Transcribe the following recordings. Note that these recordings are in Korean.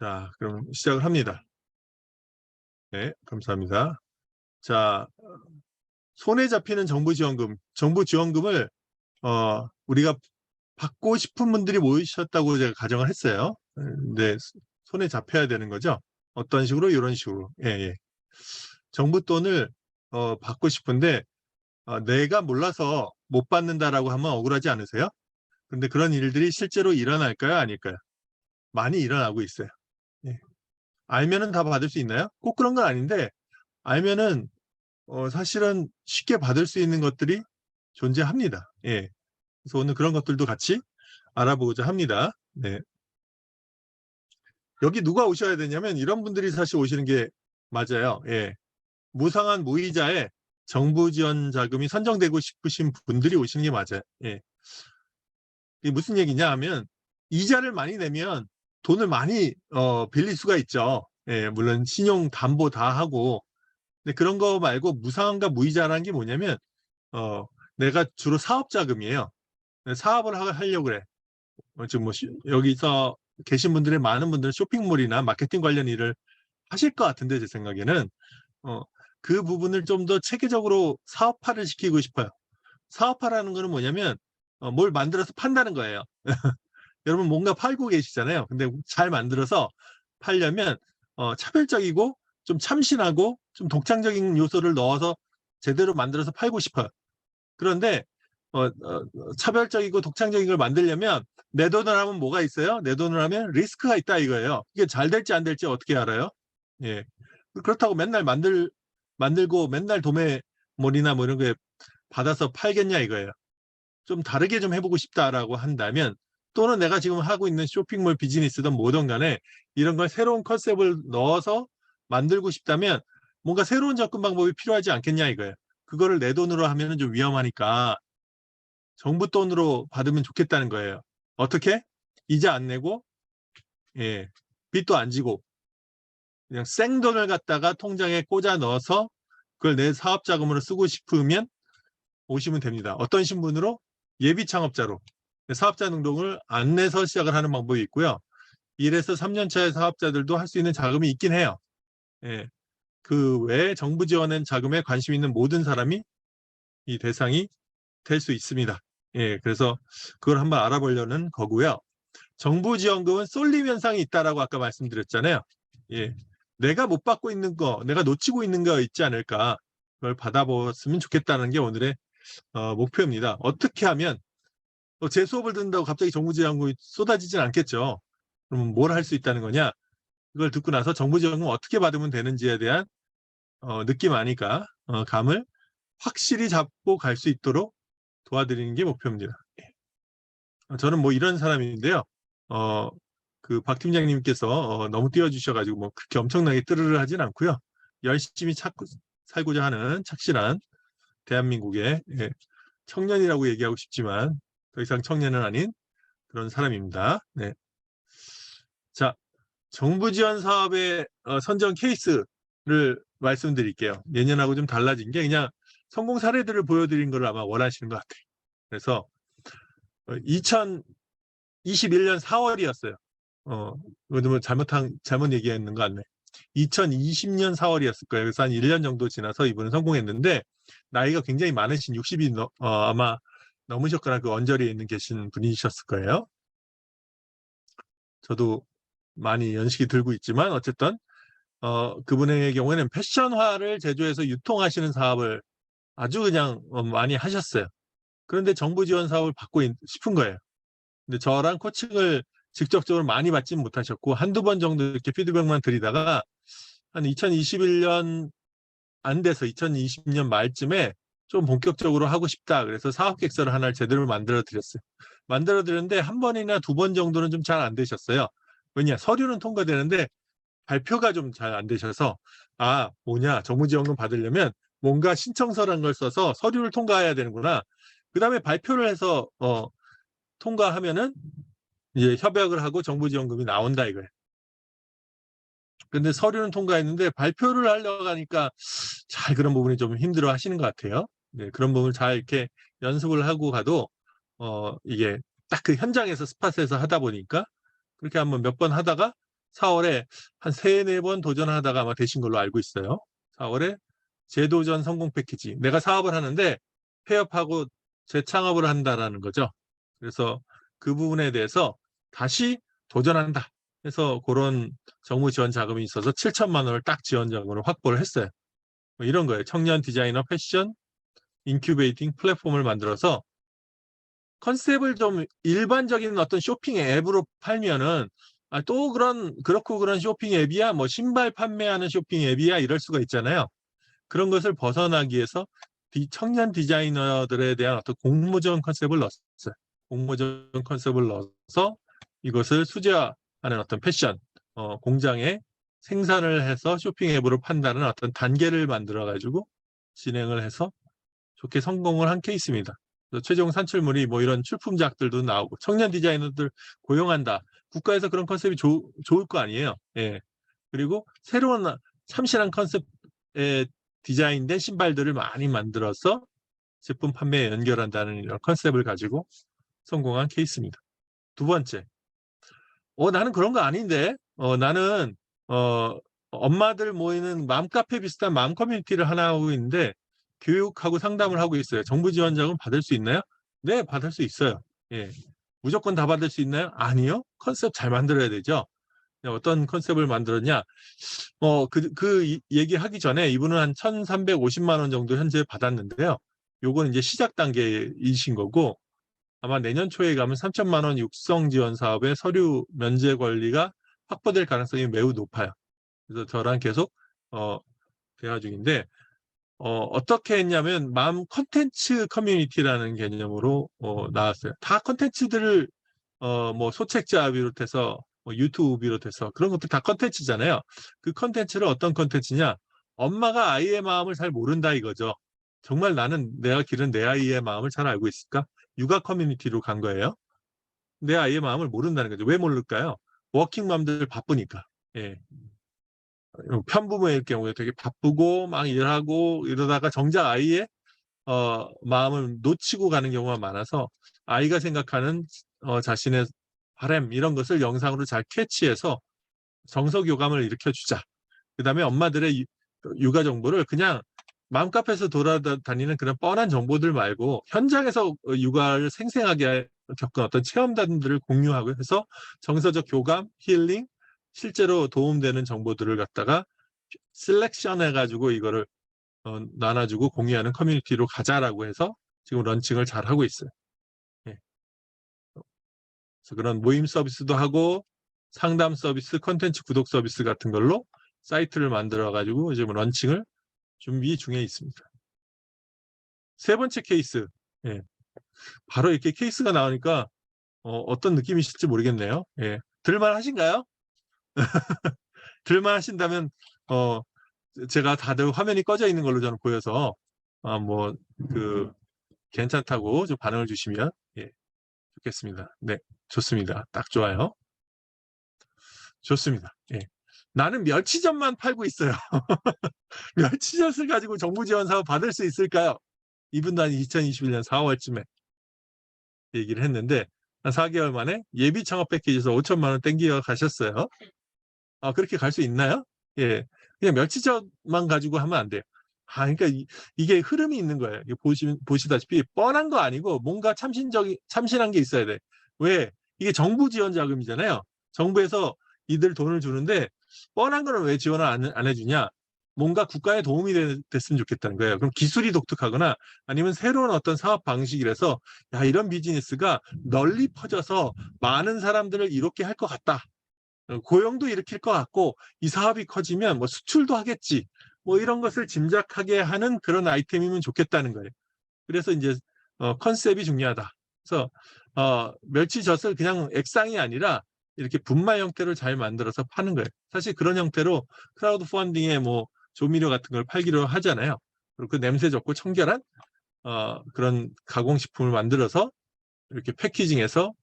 자, 그럼 시작을 합니다. 네, 감사합니다. 자, 손에 잡히는 정부 지원금을 우리가 받고 싶은 분들이 모이셨다고 제가 가정을 했어요. 근데 손에 잡혀야 되는 거죠. 어떤 식으로? 이런 식으로. 예, 예. 정부 돈을 받고 싶은데 내가 몰라서 못 받는다라고 하면 억울하지 않으세요? 근데 그런 일들이 실제로 일어날까요? 아닐까요? 많이 일어나고 있어요. 예. 알면은 다 받을 수 있나요? 꼭 그런 건 아닌데 알면은 사실은 쉽게 받을 수 있는 것들이 존재합니다. 예. 그래서 오늘 그런 것들도 같이 알아보고자 합니다. 네. 여기 누가 오셔야 되냐면 이런 분들이 사실 오시는 게 맞아요. 예. 무상한 무이자에 정부 지원 자금이 선정되고 싶으신 분들이 오시는 게 맞아요. 예. 이게 무슨 얘기냐 하면 이자를 많이 내면 돈을 많이 빌릴 수가 있죠. 예, 물론 신용 담보 다 하고. 근데 그런 거 말고 무상한가 무이자라는 게 뭐냐면 내가 주로 사업 자금이에요. 사업을 하려고 그래. 지금 뭐 여기서 계신 분들의 많은 분들은 쇼핑몰이나 마케팅 관련 일을 하실 것 같은데 제 생각에는 어, 그 부분을 좀 더 체계적으로 사업화를 시키고 싶어요. 사업화라는 거는 뭐냐면 뭘 만들어서 판다는 거예요. 여러분 뭔가 팔고 계시잖아요. 근데 잘 만들어서 팔려면 차별적이고 좀 참신하고 좀 독창적인 요소를 넣어서 제대로 만들어서 팔고 싶어요. 그런데 차별적이고 독창적인 걸 만들려면 내 돈을 하면 뭐가 있어요? 내 돈을 하면 리스크가 있다 이거예요. 이게 잘 될지 안 될지 어떻게 알아요? 예. 그렇다고 맨날 만들고 맨날 도매몰이나 뭐 이런 게 받아서 팔겠냐 이거예요. 좀 다르게 좀 해보고 싶다라고 한다면 또는 내가 지금 하고 있는 쇼핑몰 비즈니스든 뭐든 간에 이런 걸 새로운 컨셉을 넣어서 만들고 싶다면 뭔가 새로운 접근 방법이 필요하지 않겠냐 이거예요. 그거를 내 돈으로 하면 좀 위험하니까 정부 돈으로 받으면 좋겠다는 거예요. 어떻게? 이자 안 내고, 예, 빚도 안 지고, 그냥 생돈을 갖다가 통장에 꽂아 넣어서 그걸 내 사업 자금으로 쓰고 싶으면 오시면 됩니다. 어떤 신분으로? 예비 창업자로. 사업자 등록을 안 내서 시작을 하는 방법이 있고요. 1에서 3년 차의 사업자들도 할 수 있는 자금이 있긴 해요. 예, 그 외에 정부 지원엔 자금에 관심 있는 모든 사람이 이 대상이 될 수 있습니다. 예, 그래서 그걸 한번 알아보려는 거고요. 정부 지원금은 쏠림 현상이 있다라고 아까 말씀드렸잖아요. 예, 내가 못 받고 있는 거, 내가 놓치고 있는 거 있지 않을까. 그걸 받아보았으면 좋겠다는 게 오늘의 목표입니다. 어떻게 하면 제 수업을 듣는다고 갑자기 정부 지원금이 쏟아지진 않겠죠. 그럼 뭘 할 수 있다는 거냐? 그걸 듣고 나서 정부 지원금 어떻게 받으면 되는지에 대한 느낌 아니까 감을 확실히 잡고 갈 수 있도록 도와드리는 게 목표입니다. 저는 뭐 이런 사람인데요. 그 박 팀장님께서 너무 띄워주셔가지고 뭐 그렇게 엄청나게 뜨르르 하진 않고요. 열심히 살고자 하는 착실한 대한민국의 청년이라고 얘기하고 싶지만 더 이상 청년은 아닌 그런 사람입니다. 네. 자, 정부 지원 사업의 선정 케이스를 말씀드릴게요. 예년하고 좀 달라진 게 그냥 성공 사례들을 보여드린 걸 아마 원하시는 것 같아요. 그래서 2021년 4월이었어요. 뭐 잘못 얘기했는 거 같네. 2020년 4월이었을 거예요. 그래서 한 1년 정도 지나서 이분은 성공했는데 나이가 굉장히 많으신 60이 아마 넘으셨거나 그 언저리에 있는 계신 분이셨을 거예요. 저도 많이 연식이 들고 있지만 어쨌든 그분의 경우에는 패션화를 제조해서 유통하시는 사업을 아주 그냥 많이 하셨어요. 그런데 정부 지원 사업을 받고 싶은 거예요. 근데 저랑 코칭을 직접적으로 많이 받진 못하셨고 한두 번 정도 이렇게 피드백만 드리다가 한 2021년 안 돼서 2020년 말쯤에 좀 본격적으로 하고 싶다. 그래서 사업 계획서를 하나를 제대로 만들어 드렸어요. 만들어 드렸는데 한 번이나 두 번 정도는 좀 잘 안 되셨어요. 왜냐? 서류는 통과되는데 발표가 좀 잘 안 되셔서 뭐냐? 정부지원금 받으려면 뭔가 신청서라는 걸 써서 서류를 통과해야 되는구나. 그 다음에 발표를 해서 통과하면은 이제 협약을 하고 정부지원금이 나온다 이거예요. 근데 서류는 통과했는데 발표를 하려고 하니까 잘 그런 부분이 좀 힘들어 하시는 것 같아요. 네, 그런 부분을 잘 이렇게 연습을 하고 가도 이게 딱 그 현장에서 스팟에서 하다 보니까 그렇게 한번 몇 번 하다가 4월에 한 3-4번 도전하다가 아마 되신 걸로 알고 있어요. 4월에 재도전 성공 패키지. 내가 사업을 하는데 폐업하고 재창업을 한다라는 거죠. 그래서 그 부분에 대해서 다시 도전한다. 해서 그런 정부 지원 자금이 있어서 7천만 원을 딱 지원 자금으로 확보를 했어요. 뭐 이런 거예요. 청년 디자이너 패션 인큐베이팅 플랫폼을 만들어서 컨셉을 좀 일반적인 어떤 쇼핑 앱으로 팔면은 또 그렇고 그런 쇼핑 앱이야, 뭐 신발 판매하는 쇼핑 앱이야 이럴 수가 있잖아요. 그런 것을 벗어나기 위해서 청년 디자이너들에 대한 어떤 공모전 컨셉을 넣었어요. 공모전 컨셉을 넣어서 이것을 수제화하는 어떤 패션 공장에 생산을 해서 쇼핑 앱으로 판다는 어떤 단계를 만들어 가지고 진행을 해서 좋게 성공을 한 케이스입니다. 최종 산출물이 뭐 이런 출품작들도 나오고 청년 디자이너들 고용한다. 국가에서 그런 컨셉이 좋을 거 아니에요. 예. 그리고 새로운 참신한 컨셉의 디자인된 신발들을 많이 만들어서 제품 판매에 연결한다는 이런 컨셉을 가지고 성공한 케이스입니다. 두 번째, 나는 그런 거 아닌데, 나는 엄마들 모이는 맘카페 비슷한 맘 커뮤니티를 하나 하고 있는데 교육하고 상담을 하고 있어요. 정부 지원 자금 받을 수 있나요? 네, 받을 수 있어요. 예. 무조건 다 받을 수 있나요? 아니요. 컨셉 잘 만들어야 되죠. 어떤 컨셉을 만들었냐? 얘기하기 전에 이분은 한 1,350만 원 정도 현재 받았는데요. 요건 이제 시작 단계이신 거고, 아마 내년 초에 가면 3천만 원 육성 지원 사업의 서류 면제 권리가 확보될 가능성이 매우 높아요. 그래서 저랑 계속 대화 중인데, 어떻게 했냐면 맘 컨텐츠 커뮤니티라는 개념으로 나왔어요. 다 컨텐츠들을 뭐 소책자 비롯해서 뭐 유튜브 비롯해서 그런 것도 다 컨텐츠잖아요. 그 컨텐츠를 어떤 컨텐츠냐? 엄마가 아이의 마음을 잘 모른다 이거죠. 정말 나는 내가 기른 내 아이의 마음을 잘 알고 있을까? 육아 커뮤니티로 간 거예요. 내 아이의 마음을 모른다는 거죠. 왜 모를까요? 워킹맘들 바쁘니까. 예. 편부모일 경우에 되게 바쁘고 막 일하고 이러다가 정작 아이의 마음을 놓치고 가는 경우가 많아서 아이가 생각하는 자신의 바램 이런 것을 영상으로 잘 캐치해서 정서 교감을 일으켜주자. 그 다음에 엄마들의 육아 정보를 그냥 맘카페에서 돌아다니는 그런 뻔한 정보들 말고 현장에서 육아를 생생하게 겪은 어떤 체험담들을 공유하고 해서 정서적 교감, 힐링, 실제로 도움되는 정보들을 갖다가 셀렉션 해가지고 이거를 나눠주고 공유하는 커뮤니티로 가자라고 해서 지금 런칭을 잘 하고 있어요. 예. 그래서 그런 모임 서비스도 하고 상담 서비스, 컨텐츠 구독 서비스 같은 걸로 사이트를 만들어가지고 지금 런칭을 준비 중에 있습니다. 세 번째 케이스. 예. 바로 이렇게 케이스가 나오니까 어떤 느낌이실지 모르겠네요. 예. 들만 하신가요? 들만 하신다면 제가 다들 화면이 꺼져 있는 걸로 저는 보여서 괜찮다고 좀 반응을 주시면 예, 좋겠습니다. 네, 좋습니다. 딱 좋아요. 좋습니다. 예. 나는 멸치젓만 팔고 있어요. 멸치젓을 가지고 정부 지원 사업 받을 수 있을까요? 이분도 한 2021년 4월쯤에 얘기를 했는데 한 4개월 만에 예비 창업 패키지에서 5천만 원 땡겨 가셨어요. 그렇게 갈 수 있나요? 예. 그냥 멸치젓만 가지고 하면 안 돼요. 그러니까 이게 흐름이 있는 거예요. 보시다시피 뻔한 거 아니고 뭔가 참신한 게 있어야 돼. 왜? 이게 정부 지원 자금이잖아요. 정부에서 이들 돈을 주는데 뻔한 거는 왜 지원을 안 해주냐? 뭔가 국가에 도움이 됐으면 좋겠다는 거예요. 그럼 기술이 독특하거나 아니면 새로운 어떤 사업 방식이라서 야, 이런 비즈니스가 널리 퍼져서 많은 사람들을 이롭게 할 것 같다. 고용도 일으킬 것 같고 이 사업이 커지면 뭐 수출도 하겠지. 뭐 이런 것을 짐작하게 하는 그런 아이템이면 좋겠다는 거예요. 그래서 이제 컨셉이 중요하다. 그래서 멸치젓을 그냥 액상이 아니라 이렇게 분말 형태로 잘 만들어서 파는 거예요. 사실 그런 형태로 크라우드 펀딩에 뭐 조미료 같은 걸 팔기로 하잖아요. 그리고 그 냄새 좋고 청결한 그런 가공식품을 만들어서 이렇게 패키징해서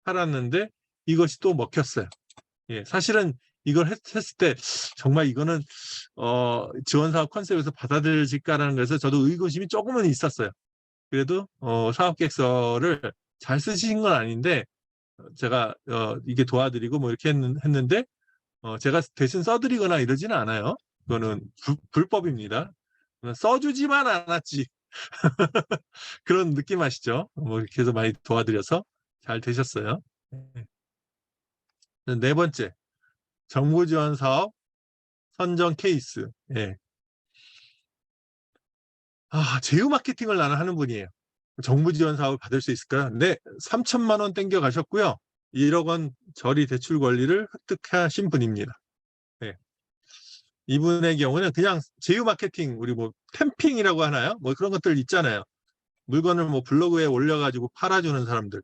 팔았는데 이것이 또 먹혔어요. 예, 사실은 이걸 했을 때 정말 이거는 지원사업 컨셉에서 받아들여질까라는 것에서 저도 의구심이 조금은 있었어요. 그래도 사업계획서를 잘 쓰신 건 아닌데 제가 이게 도와드리고 뭐 이렇게 했는데 제가 대신 써드리거나 이러지는 않아요. 그거는 불법입니다. 써주지만 않았지. 그런 느낌 아시죠? 뭐 이렇게 해서 많이 도와드려서 잘 되셨어요. 네 번째, 정부 지원 사업 선정 케이스. 예. 제휴 마케팅을 나는 하는 분이에요. 정부 지원 사업을 받을 수 있을까요? 네, 3천만 원 땡겨 가셨고요. 1억 원 저리 대출 권리를 획득하신 분입니다. 네. 이분의 경우는 그냥 제휴 마케팅, 우리 뭐 템핑이라고 하나요? 뭐 그런 것들 있잖아요. 물건을 뭐 블로그에 올려가지고 팔아주는 사람들.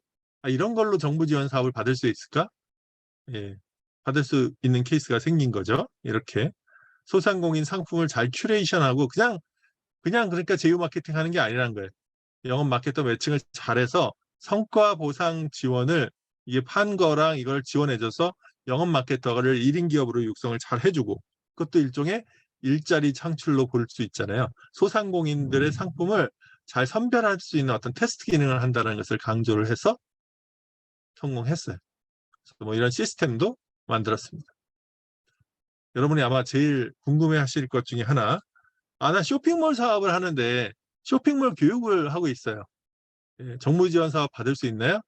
이런 걸로 정부 지원 사업을 받을 수 있을까? 예. 받을 수 있는 케이스가 생긴 거죠. 이렇게 소상공인 상품을 잘 큐레이션하고 그냥 그러니까 제휴 마케팅 하는 게 아니라는 거예요. 영업 마케터 매칭을 잘해서 성과 보상 지원을 이게 판 거랑 이걸 지원해줘서 영업 마케터를 1인 기업으로 육성을 잘 해주고 그것도 일종의 일자리 창출로 볼 수 있잖아요. 소상공인들의 상품을 잘 선별할 수 있는 어떤 테스트 기능을 한다는 것을 강조를 해서 성공했어요. 뭐 이런 시스템도 만들었습니다. 여러분이 아마 제일 궁금해 하실 것 중에 하나, 나 쇼핑몰 사업을 하는데 쇼핑몰 교육을 하고 있어요. 정부 지원 사업 받을 수 있나요?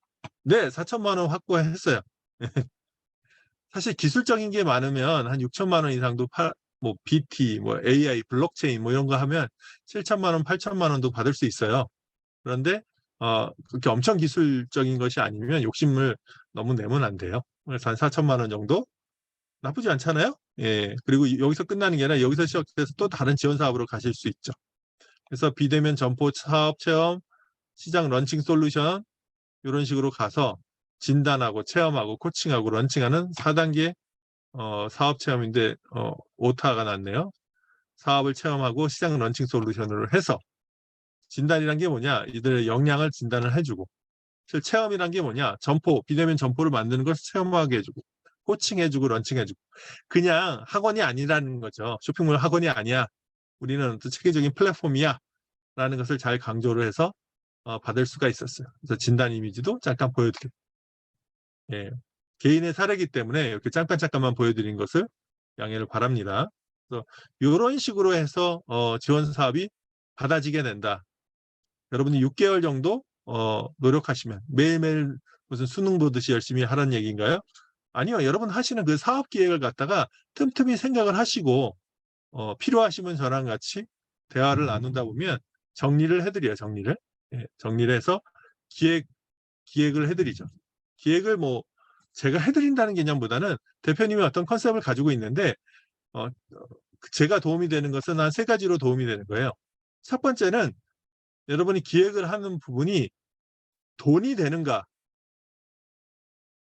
네, 4천만 원 확보했어요. 사실 기술적인 게 많으면 한 6천만 원 이상도 뭐 BT, 뭐 AI, 블록체인 뭐 이런 거 하면 7천만 원, 8천만 원도 받을 수 있어요. 그런데 그렇게 엄청 기술적인 것이 아니면 욕심을 너무 내면 안 돼요. 그래서 한 4천만 원 정도 나쁘지 않잖아요. 예. 그리고 여기서 끝나는 게 아니라 여기서 시작해서 또 다른 지원 사업으로 가실 수 있죠. 그래서 비대면 점포 사업 체험, 시장 런칭 솔루션 이런 식으로 가서 진단하고 체험하고 코칭하고 런칭하는 4단계 사업 체험인데 오타가 났네요. 사업을 체험하고 시장 런칭 솔루션으로 해서 진단이란 게 뭐냐? 이들의 역량을 진단을 해주고 체험이란 게 뭐냐? 비대면 점포를 만드는 걸 체험하게 해주고 코칭해주고 런칭해주고 그냥 학원이 아니라는 거죠. 쇼핑몰 학원이 아니야. 우리는 또 체계적인 플랫폼이야. 라는 것을 잘 강조를 해서 받을 수가 있었어요. 그래서 진단 이미지도 잠깐 보여드릴게요. 예. 개인의 사례이기 때문에 이렇게 잠깐만 보여드린 것을 양해를 바랍니다. 그래서 이런 식으로 해서 지원 사업이 받아지게 된다. 여러분이 6개월 정도 노력하시면 매일매일 무슨 수능 보듯이 열심히 하라는 얘기인가요? 아니요. 여러분 하시는 그 사업 기획을 갖다가 틈틈이 생각을 하시고 필요하시면 저랑 같이 대화를 나눈다 보면 정리를 해드려요. 정리를. 예, 정리를 해서 기획을 해드리죠. 기획을 뭐 제가 해드린다는 개념보다는 대표님이 어떤 컨셉을 가지고 있는데 제가 도움이 되는 것은 한 3가지로 도움이 되는 거예요. 첫 번째는 여러분이 기획을 하는 부분이 돈이 되는가?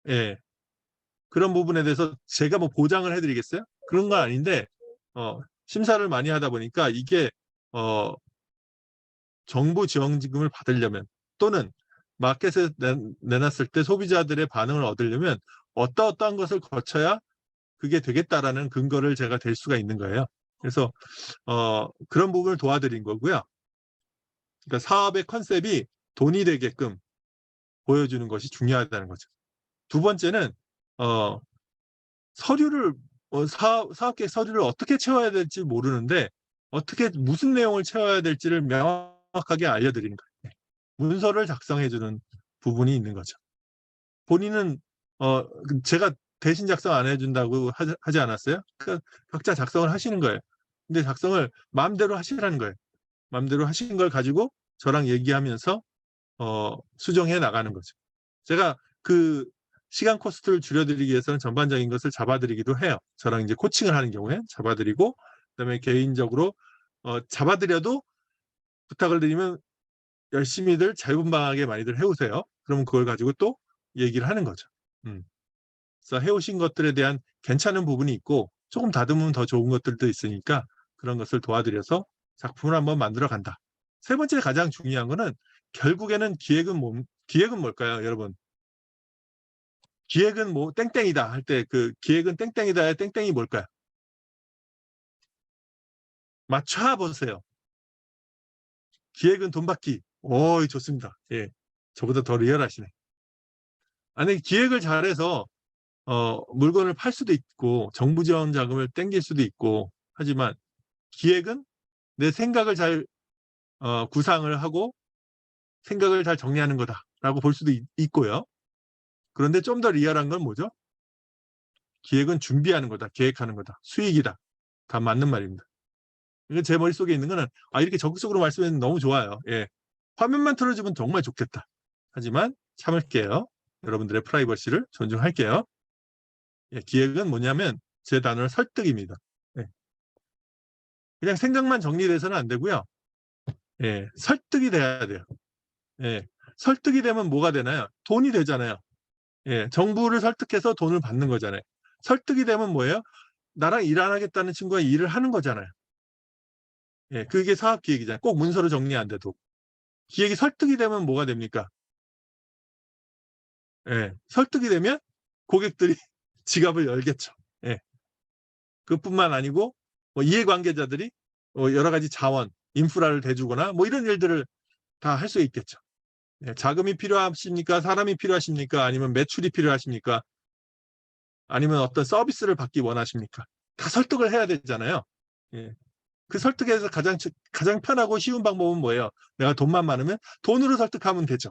예, 그런 부분에 대해서 제가 뭐 보장을 해드리겠어요? 그런 건 아닌데 심사를 많이 하다 보니까 이게 정부 지원금을 받으려면 또는 마켓에 내놨을 때 소비자들의 반응을 얻으려면 어떠한 것을 거쳐야 그게 되겠다라는 근거를 제가 댈 수가 있는 거예요. 그래서 그런 부분을 도와드린 거고요. 그러니까 사업의 컨셉이 돈이 되게끔 보여주는 것이 중요하다는 거죠. 두 번째는 서류를 사업계획 서류를 어떻게 채워야 될지 모르는데 무슨 내용을 채워야 될지를 명확하게 알려드리는 거예요. 문서를 작성해주는 부분이 있는 거죠. 본인은 제가 대신 작성 안 해준다고 하지 않았어요? 그러니까 각자 작성을 하시는 거예요. 근데 작성을 마음대로 하시라는 거예요. 마음대로 하신 걸 가지고 저랑 얘기하면서 수정해 나가는 거죠. 제가 그 시간 코스트를 줄여드리기 위해서는 전반적인 것을 잡아드리기도 해요. 저랑 이제 코칭을 하는 경우에 잡아드리고 그다음에 개인적으로 잡아드려도 부탁을 드리면 열심히들 자유분방하게 많이들 해오세요. 그러면 그걸 가지고 또 얘기를 하는 거죠. 그래서 해오신 것들에 대한 괜찮은 부분이 있고 조금 다듬으면 더 좋은 것들도 있으니까 그런 것을 도와드려서 작품을 한번 만들어 간다. 세 번째 가장 중요한 거는 결국에는 기획은 뭘까요, 여러분? 기획은 뭐 땡땡이다 할 때 그 기획은 땡땡이다의 땡땡이 뭘까요? 맞춰보세요. 기획은 돈 받기. 오, 좋습니다. 예, 저보다 더 리얼하시네. 아니 기획을 잘해서 물건을 팔 수도 있고 정부 지원 자금을 땡길 수도 있고 하지만 기획은 내 생각을 잘 구상을 하고 생각을 잘 정리하는 거다라고 볼 수도 있고요. 그런데 좀 더 리얼한 건 뭐죠? 기획은 준비하는 거다. 계획하는 거다. 수익이다. 다 맞는 말입니다. 이건 제 머릿속에 있는 거는 이렇게 적극적으로 말씀해주면 너무 좋아요. 예. 화면만 틀어주면 정말 좋겠다. 하지만 참을게요. 여러분들의 프라이버시를 존중할게요. 예, 기획은 뭐냐면 제 단어는 설득입니다. 예. 그냥 생각만 정리돼서는 안 되고요. 예, 설득이 돼야 돼요. 예, 설득이 되면 뭐가 되나요? 돈이 되잖아요. 예, 정부를 설득해서 돈을 받는 거잖아요. 설득이 되면 뭐예요? 나랑 일 안 하겠다는 친구가 일을 하는 거잖아요. 예, 그게 사업 기획이잖아요. 꼭 문서로 정리 안 돼도. 기획이 설득이 되면 뭐가 됩니까? 예, 설득이 되면 고객들이 지갑을 열겠죠. 예, 그뿐만 아니고 뭐 이해관계자들이 여러 가지 자원, 인프라를 대주거나 뭐 이런 일들을 다 할 수 있겠죠. 예, 자금이 필요하십니까? 사람이 필요하십니까? 아니면 매출이 필요하십니까? 아니면 어떤 서비스를 받기 원하십니까? 다 설득을 해야 되잖아요. 예. 그 설득에서 가장 편하고 쉬운 방법은 뭐예요? 내가 돈만 많으면 돈으로 설득하면 되죠.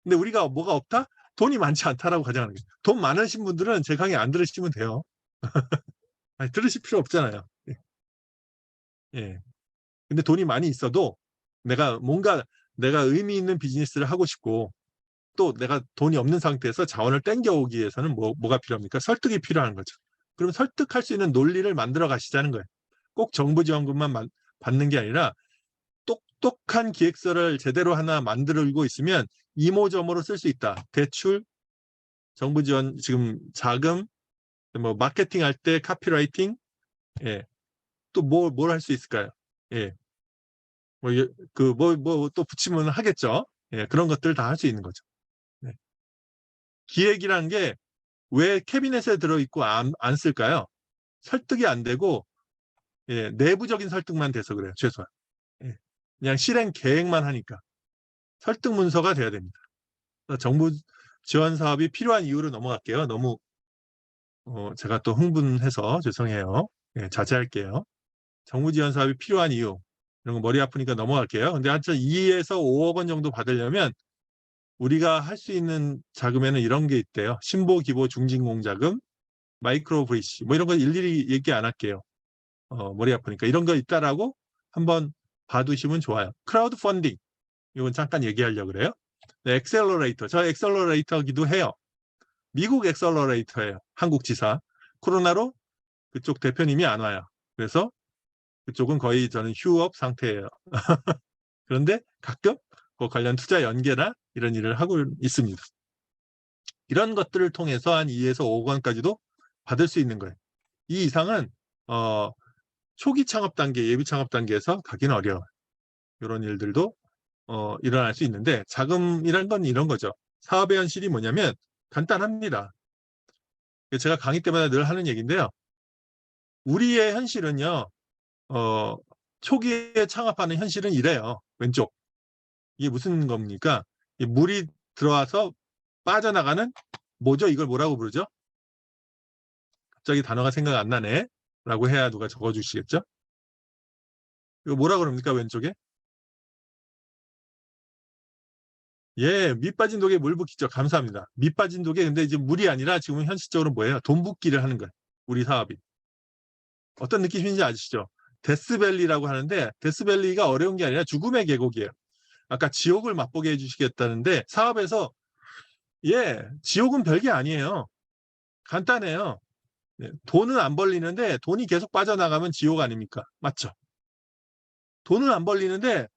근데 우리가 뭐가 없다? 돈이 많지 않다라고 가정하는 거예요. 돈 많으신 분들은 제 강의 안 들으시면 돼요. 들으실 필요 없잖아요. 예. 예. 근데 돈이 많이 있어도 내가 의미 있는 비즈니스를 하고 싶고 또 내가 돈이 없는 상태에서 자원을 땡겨오기 위해서는 뭐가 필요합니까? 설득이 필요한 거죠. 그럼 설득할 수 있는 논리를 만들어 가시자는 거예요. 꼭 정부 지원금만 받는 게 아니라 똑똑한 기획서를 제대로 하나 만들고 있으면 이모저모로 쓸 수 있다. 대출, 정부 지원, 지금 자금, 뭐 마케팅 할 때 카피라이팅, 예. 또 뭘 할 수 있을까요? 예. 또 붙이면 하겠죠. 예. 그런 것들 다 할 수 있는 거죠. 네. 기획이라는 게 왜 캐비넷에 들어있고 안 쓸까요? 설득이 안 되고, 예, 내부적인 설득만 돼서 그래요. 최소한. 예. 그냥 실행 계획만 하니까. 설득 문서가 돼야 됩니다. 정부 지원 사업이 필요한 이유로 넘어갈게요. 너무 제가 또 흥분해서 죄송해요. 예, 자제할게요. 정부 지원 사업이 필요한 이유. 이런 거 머리 아프니까 넘어갈게요. 근데 하여튼 2에서 5억 원 정도 받으려면 우리가 할 수 있는 자금에는 이런 게 있대요. 신보, 기보, 중진공자금, 마이크로 브리시 뭐 이런 거 일일이 얘기 안 할게요. 머리 아프니까 이런 거 있다라고 한번 봐두시면 좋아요. 크라우드 펀딩 이건 잠깐 얘기하려고 그래요. 네, 엑셀러레이터 저 엑셀러레이터기도 해요. 미국 엑셀러레이터예요. 한국 지사. 코로나로 그쪽 대표님이 안 와요. 그래서 그쪽은 거의 저는 휴업 상태예요. 그런데 가끔 그 관련 투자 연계나 이런 일을 하고 있습니다. 이런 것들을 통해서 한 2에서 5억 원까지도 받을 수 있는 거예요. 이 이상은 초기 창업 단계, 예비 창업 단계에서 가기는 어려워요. 이런 일들도 일어날 수 있는데 자금이란 건 이런 거죠. 사업의 현실이 뭐냐면 간단합니다. 제가 강의 때마다 늘 하는 얘기인데요. 우리의 현실은요. 초기에 창업하는 현실은 이래요. 왼쪽. 이게 무슨 겁니까? 물이 들어와서 빠져나가는 뭐죠? 이걸 뭐라고 부르죠? 갑자기 단어가 생각 안 나네. 라고 해야 누가 적어주시겠죠? 이거 뭐라 그럽니까? 왼쪽에? 예, 밑 빠진 독에 물 붓기죠. 감사합니다. 밑 빠진 독에 근데 이제 물이 아니라 지금은 현실적으로 뭐예요? 돈 붓기를 하는 거예요. 우리 사업이. 어떤 느낌인지 아시죠? 데스밸리라고 하는데 데스밸리가 어려운 게 아니라 죽음의 계곡이에요. 아까 지옥을 맛보게 해주시겠다는데 사업에서 지옥은 별게 아니에요. 간단해요. 네, 돈은 안 벌리는데 돈이 계속 빠져나가면 지옥 아닙니까? 맞죠? 돈은 안 벌리는데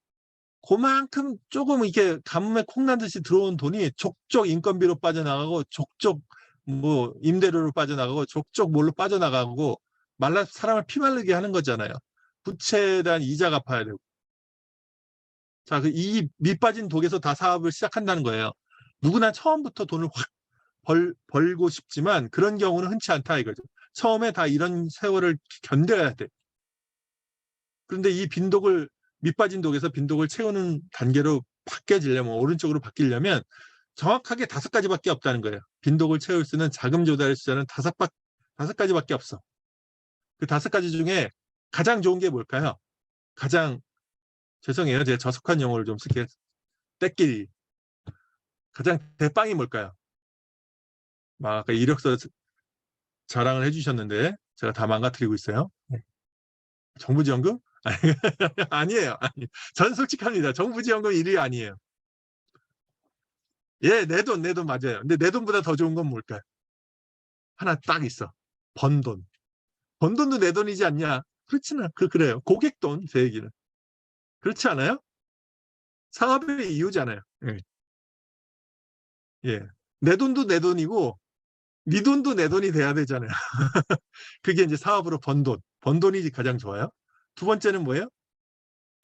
그만큼 조금 이렇게 가뭄에 콩난 듯이 들어온 돈이 족족 인건비로 빠져나가고 족족 뭐 임대료로 빠져나가고 족족 뭘로 빠져나가고 사람을 피말르게 하는 거잖아요. 부채에 대한 이자 갚아야 되고. 자, 이 밑빠진 독에서 다 사업을 시작한다는 거예요. 누구나 처음부터 돈을 확 벌고 싶지만 그런 경우는 흔치 않다 이거죠. 처음에 다 이런 세월을 견뎌야 돼. 그런데 이 밑빠진 독에서 빈독을 채우는 단계로 바뀌어지려면 오른쪽으로 바뀌려면 정확하게 5가지밖에 없다는 거예요. 빈독을 채울 수 있는 자금 조달의 수단은 다섯 가지밖에 없어. 그 5가지 중에 가장 좋은 게 뭘까요? 가장, 죄송해요. 제가 저속한 용어를 좀 쓸게요. 때끼리. 가장 대빵이 뭘까요? 막 아까 이력서 자랑을 해주셨는데 제가 다 망가뜨리고 있어요. 네. 정부지원금? 아니에요. 전 솔직합니다. 정부지원금 1위 아니에요. 예, 내 돈 맞아요. 근데 내 돈보다 더 좋은 건 뭘까요? 하나 딱 있어. 번 돈. 번 돈도 내 돈이지 않냐? 그렇지는 그래요. 고객 돈, 제 얘기는. 그렇지 않아요? 사업의 이유잖아요. 예. 예. 내 돈도 내 돈이고 네 돈도 내 돈이 돼야 되잖아요. 그게 이제 사업으로 번 돈. 번 돈이 가장 좋아요. 두 번째는 뭐예요?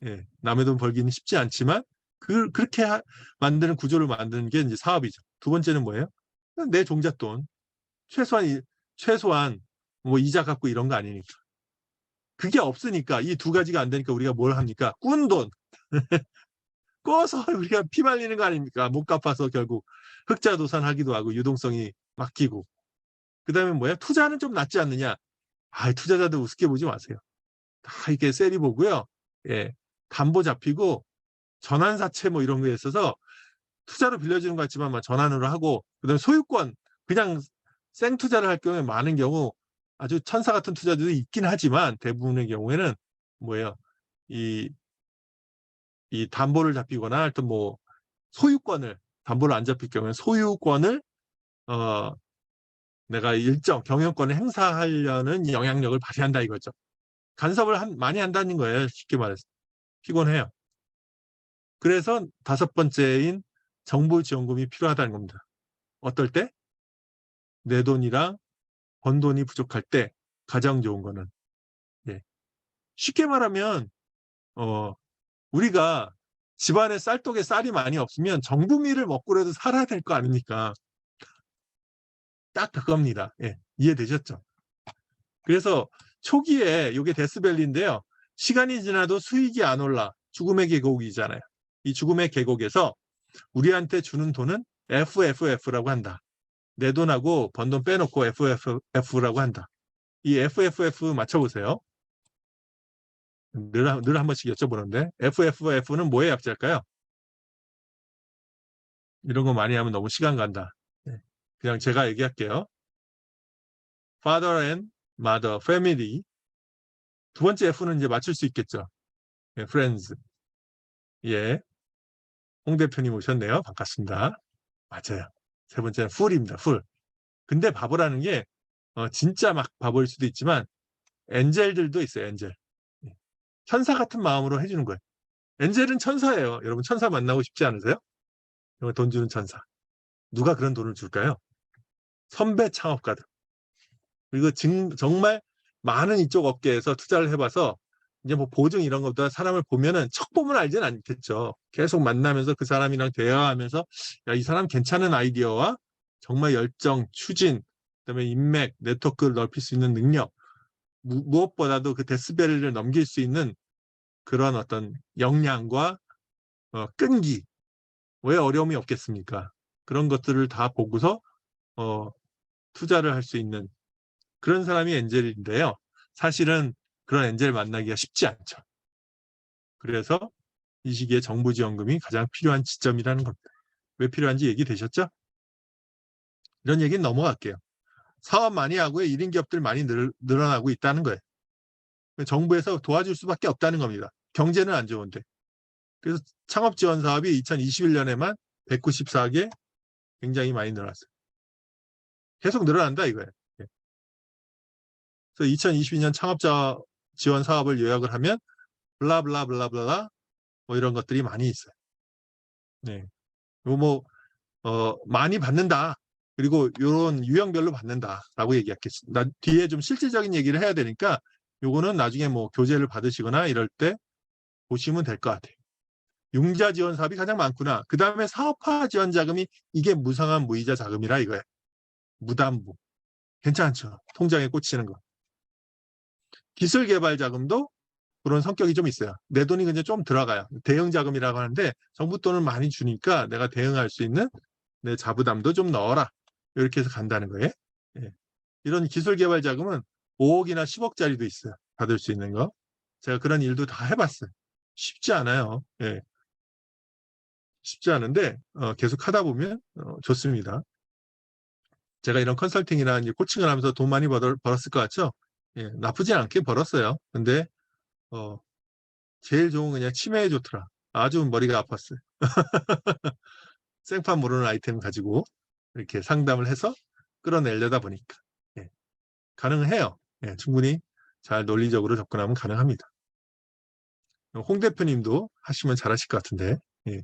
예. 남의 돈 벌기는 쉽지 않지만 그렇게 만드는 구조를 만드는 게 이제 사업이죠. 두 번째는 뭐예요? 내 종잣돈. 최소한 뭐 이자 갚고 이런 거 아니니까. 그게 없으니까 이 2가지가 안 되니까 우리가 뭘 합니까? 꾼 돈. 꺼서 우리가 피 말리는 거 아닙니까? 못 갚아서 결국 흑자도산하기도 하고 유동성이 막히고. 그다음에 뭐야? 투자는 좀 낫지 않느냐? 투자자들 우습게 보지 마세요. 다 이게 세리 보고요. 예, 담보 잡히고 전환사채 뭐 이런 거에 있어서 투자로 빌려주는 것 같지만 전환으로 하고 그다음에 소유권 그냥 생투자를 할 경우에 많은 경우 아주 천사 같은 투자들도 있긴 하지만 대부분의 경우에는 뭐예요? 이 담보를 잡히거나 하여튼 뭐 소유권을 담보를 안 잡힐 경우에 소유권을 내가 일정 경영권을 행사하려는 영향력을 발휘한다 이거죠. 간섭을 많이 한다는 거예요. 쉽게 말해서. 피곤해요. 그래서 5번째인 정부 지원금이 필요하다는 겁니다. 어떨 때? 내 돈이랑 번 돈이 부족할 때 가장 좋은 거는 예. 쉽게 말하면 우리가 집안에 쌀독에 쌀이 많이 없으면 정부미를 먹고라도 살아야 될 거 아닙니까? 딱 그겁니다. 예. 이해되셨죠? 그래서 초기에 이게 데스밸리인데요. 시간이 지나도 수익이 안 올라. 죽음의 계곡이잖아요. 이 죽음의 계곡에서 우리한테 주는 돈은 FFF라고 한다. 내 돈하고 번 돈 빼놓고 FFF라고 한다. 이 FFF 맞춰보세요. 늘 한 번씩 여쭤보는데 FFF는 뭐의 약자일까요? 이런 거 많이 하면 너무 시간 간다. 그냥 제가 얘기할게요. Father and Mother, Family. 두 번째 F는 이제 맞출 수 있겠죠. Friends. 예. 홍 대표님 오셨네요. 반갑습니다. 맞아요. 세 번째는 Fool입니다. Fool. 근데 바보라는 게 진짜 막 바보일 수도 있지만 엔젤들도 있어요. 엔젤. 천사 같은 마음으로 해주는 거예요. 엔젤은 천사예요. 여러분 천사 만나고 싶지 않으세요? 돈 주는 천사. 누가 그런 돈을 줄까요? 선배 창업가들. 그리고 정말 많은 이쪽 업계에서 투자를 해봐서 이제 뭐 보증 이런 것보다 사람을 보면은 척 보면 알지는 않겠죠. 계속 만나면서 그 사람이랑 대화하면서 야, 이 사람 괜찮은 아이디어와 정말 열정, 추진, 그다음에 인맥, 네트워크를 넓힐 수 있는 능력, 무엇보다도 그 데스밸리를 넘길 수 있는 그런 어떤 역량과 끈기, 왜 어려움이 없겠습니까? 그런 것들을 다 보고서 투자를 할 수 있는 그런 사람이 엔젤인데요. 사실은 그런 엔젤 만나기가 쉽지 않죠. 그래서 이 시기에 정부 지원금이 가장 필요한 지점이라는 겁니다. 왜 필요한지 얘기되셨죠? 이런 얘기는 넘어갈게요. 사업 많이 하고 1인 기업들 많이 늘어나고 있다는 거예요. 정부에서 도와줄 수밖에 없다는 겁니다. 경제는 안 좋은데. 그래서 창업 지원 사업이 2021년에만 194개 굉장히 많이 늘어났어요. 계속 늘어난다 이거예요. 그래서 2022년 창업자 지원 사업을 요약을 하면 블라블라블라블라 뭐 이런 것들이 많이 있어요. 네. 많이 받는다. 그리고 이런 유형별로 받는다라고 얘기했겠습니다. 뒤에 좀 실질적인 얘기를 해야 되니까 요거는 나중에 뭐 교재를 받으시거나 이럴 때 보시면 될 것 같아요. 융자 지원 사업이 가장 많구나. 그 다음에 사업화 지원 자금이 이게 무상한 무이자 자금이라 이거예요. 무담보. 괜찮죠. 통장에 꽂히는 거. 기술 개발 자금도 그런 성격이 좀 있어요. 내 돈이 근데 좀 들어가요. 대응 자금이라고 하는데 정부 돈을 많이 주니까 내가 대응할 수 있는 내 자부담도 좀 넣어라. 이렇게 해서 간다는 거예요. 예. 이런 기술 개발 자금은 5억이나 10억짜리도 있어요. 받을 수 있는 거. 제가 그런 일도 다 해봤어요. 쉽지 않아요. 예. 쉽지 않은데 계속 하다 보면 좋습니다. 제가 이런 컨설팅이나 이제 코칭을 하면서 돈 많이 벌었을 것 같죠? 예, 나쁘지 않게 벌었어요. 근데 어, 제일 좋은 건 그냥 치매에 좋더라. 아주 머리가 아팠어요. 생판 모르는 아이템 가지고 이렇게 상담을 해서 끌어내려다 보니까 예, 가능해요. 예, 충분히 잘 논리적으로 접근하면 가능합니다. 홍 대표님도 하시면 잘하실 것 같은데. 예.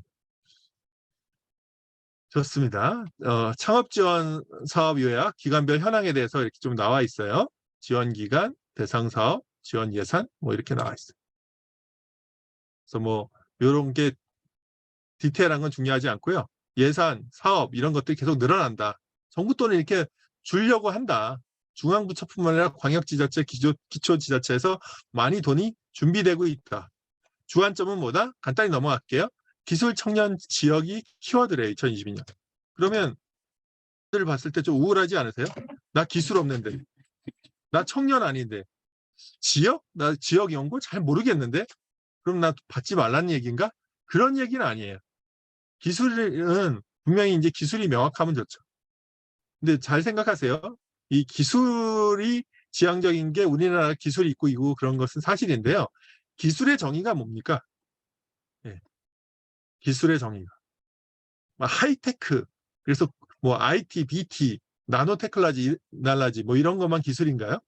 좋습니다. 창업 지원 사업 요약, 기간별 현황에 대해서 이렇게 좀 나와 있어요. 지원 기간, 대상 사업, 지원 예산, 뭐 이렇게 나와 있어요. 그래서 뭐 이런 게 디테일한 건 중요하지 않고요. 예산, 사업 이런 것들이 계속 늘어난다. 정부 돈을 이렇게 주려고 한다. 중앙부처뿐만 아니라 광역지자체, 기초지자체에서 많이 돈이 준비되고 있다. 주안점은 뭐다? 간단히 넘어갈게요. 기술 청년 지역이 키워드래요. 2022년. 그러면 들 봤을 때 좀 우울하지 않으세요? 나 기술 없는데, 나 청년 아닌데, 지역? 나 지역 연구 잘 모르겠는데, 그럼 나 받지 말라는 얘기인가? 그런 얘기는 아니에요. 기술은 분명히 이제 기술이 명확하면 좋죠. 근데 잘 생각하세요. 이 기술이 지향적인 게 우리나라 기술이 있고 그런 것은 사실인데요. 기술의 정의가 뭡니까? 예, 기술의 정의가. 하이테크, 그래서 뭐 IT, BT, 나노테크놀로지 뭐 이런 것만 기술인가요?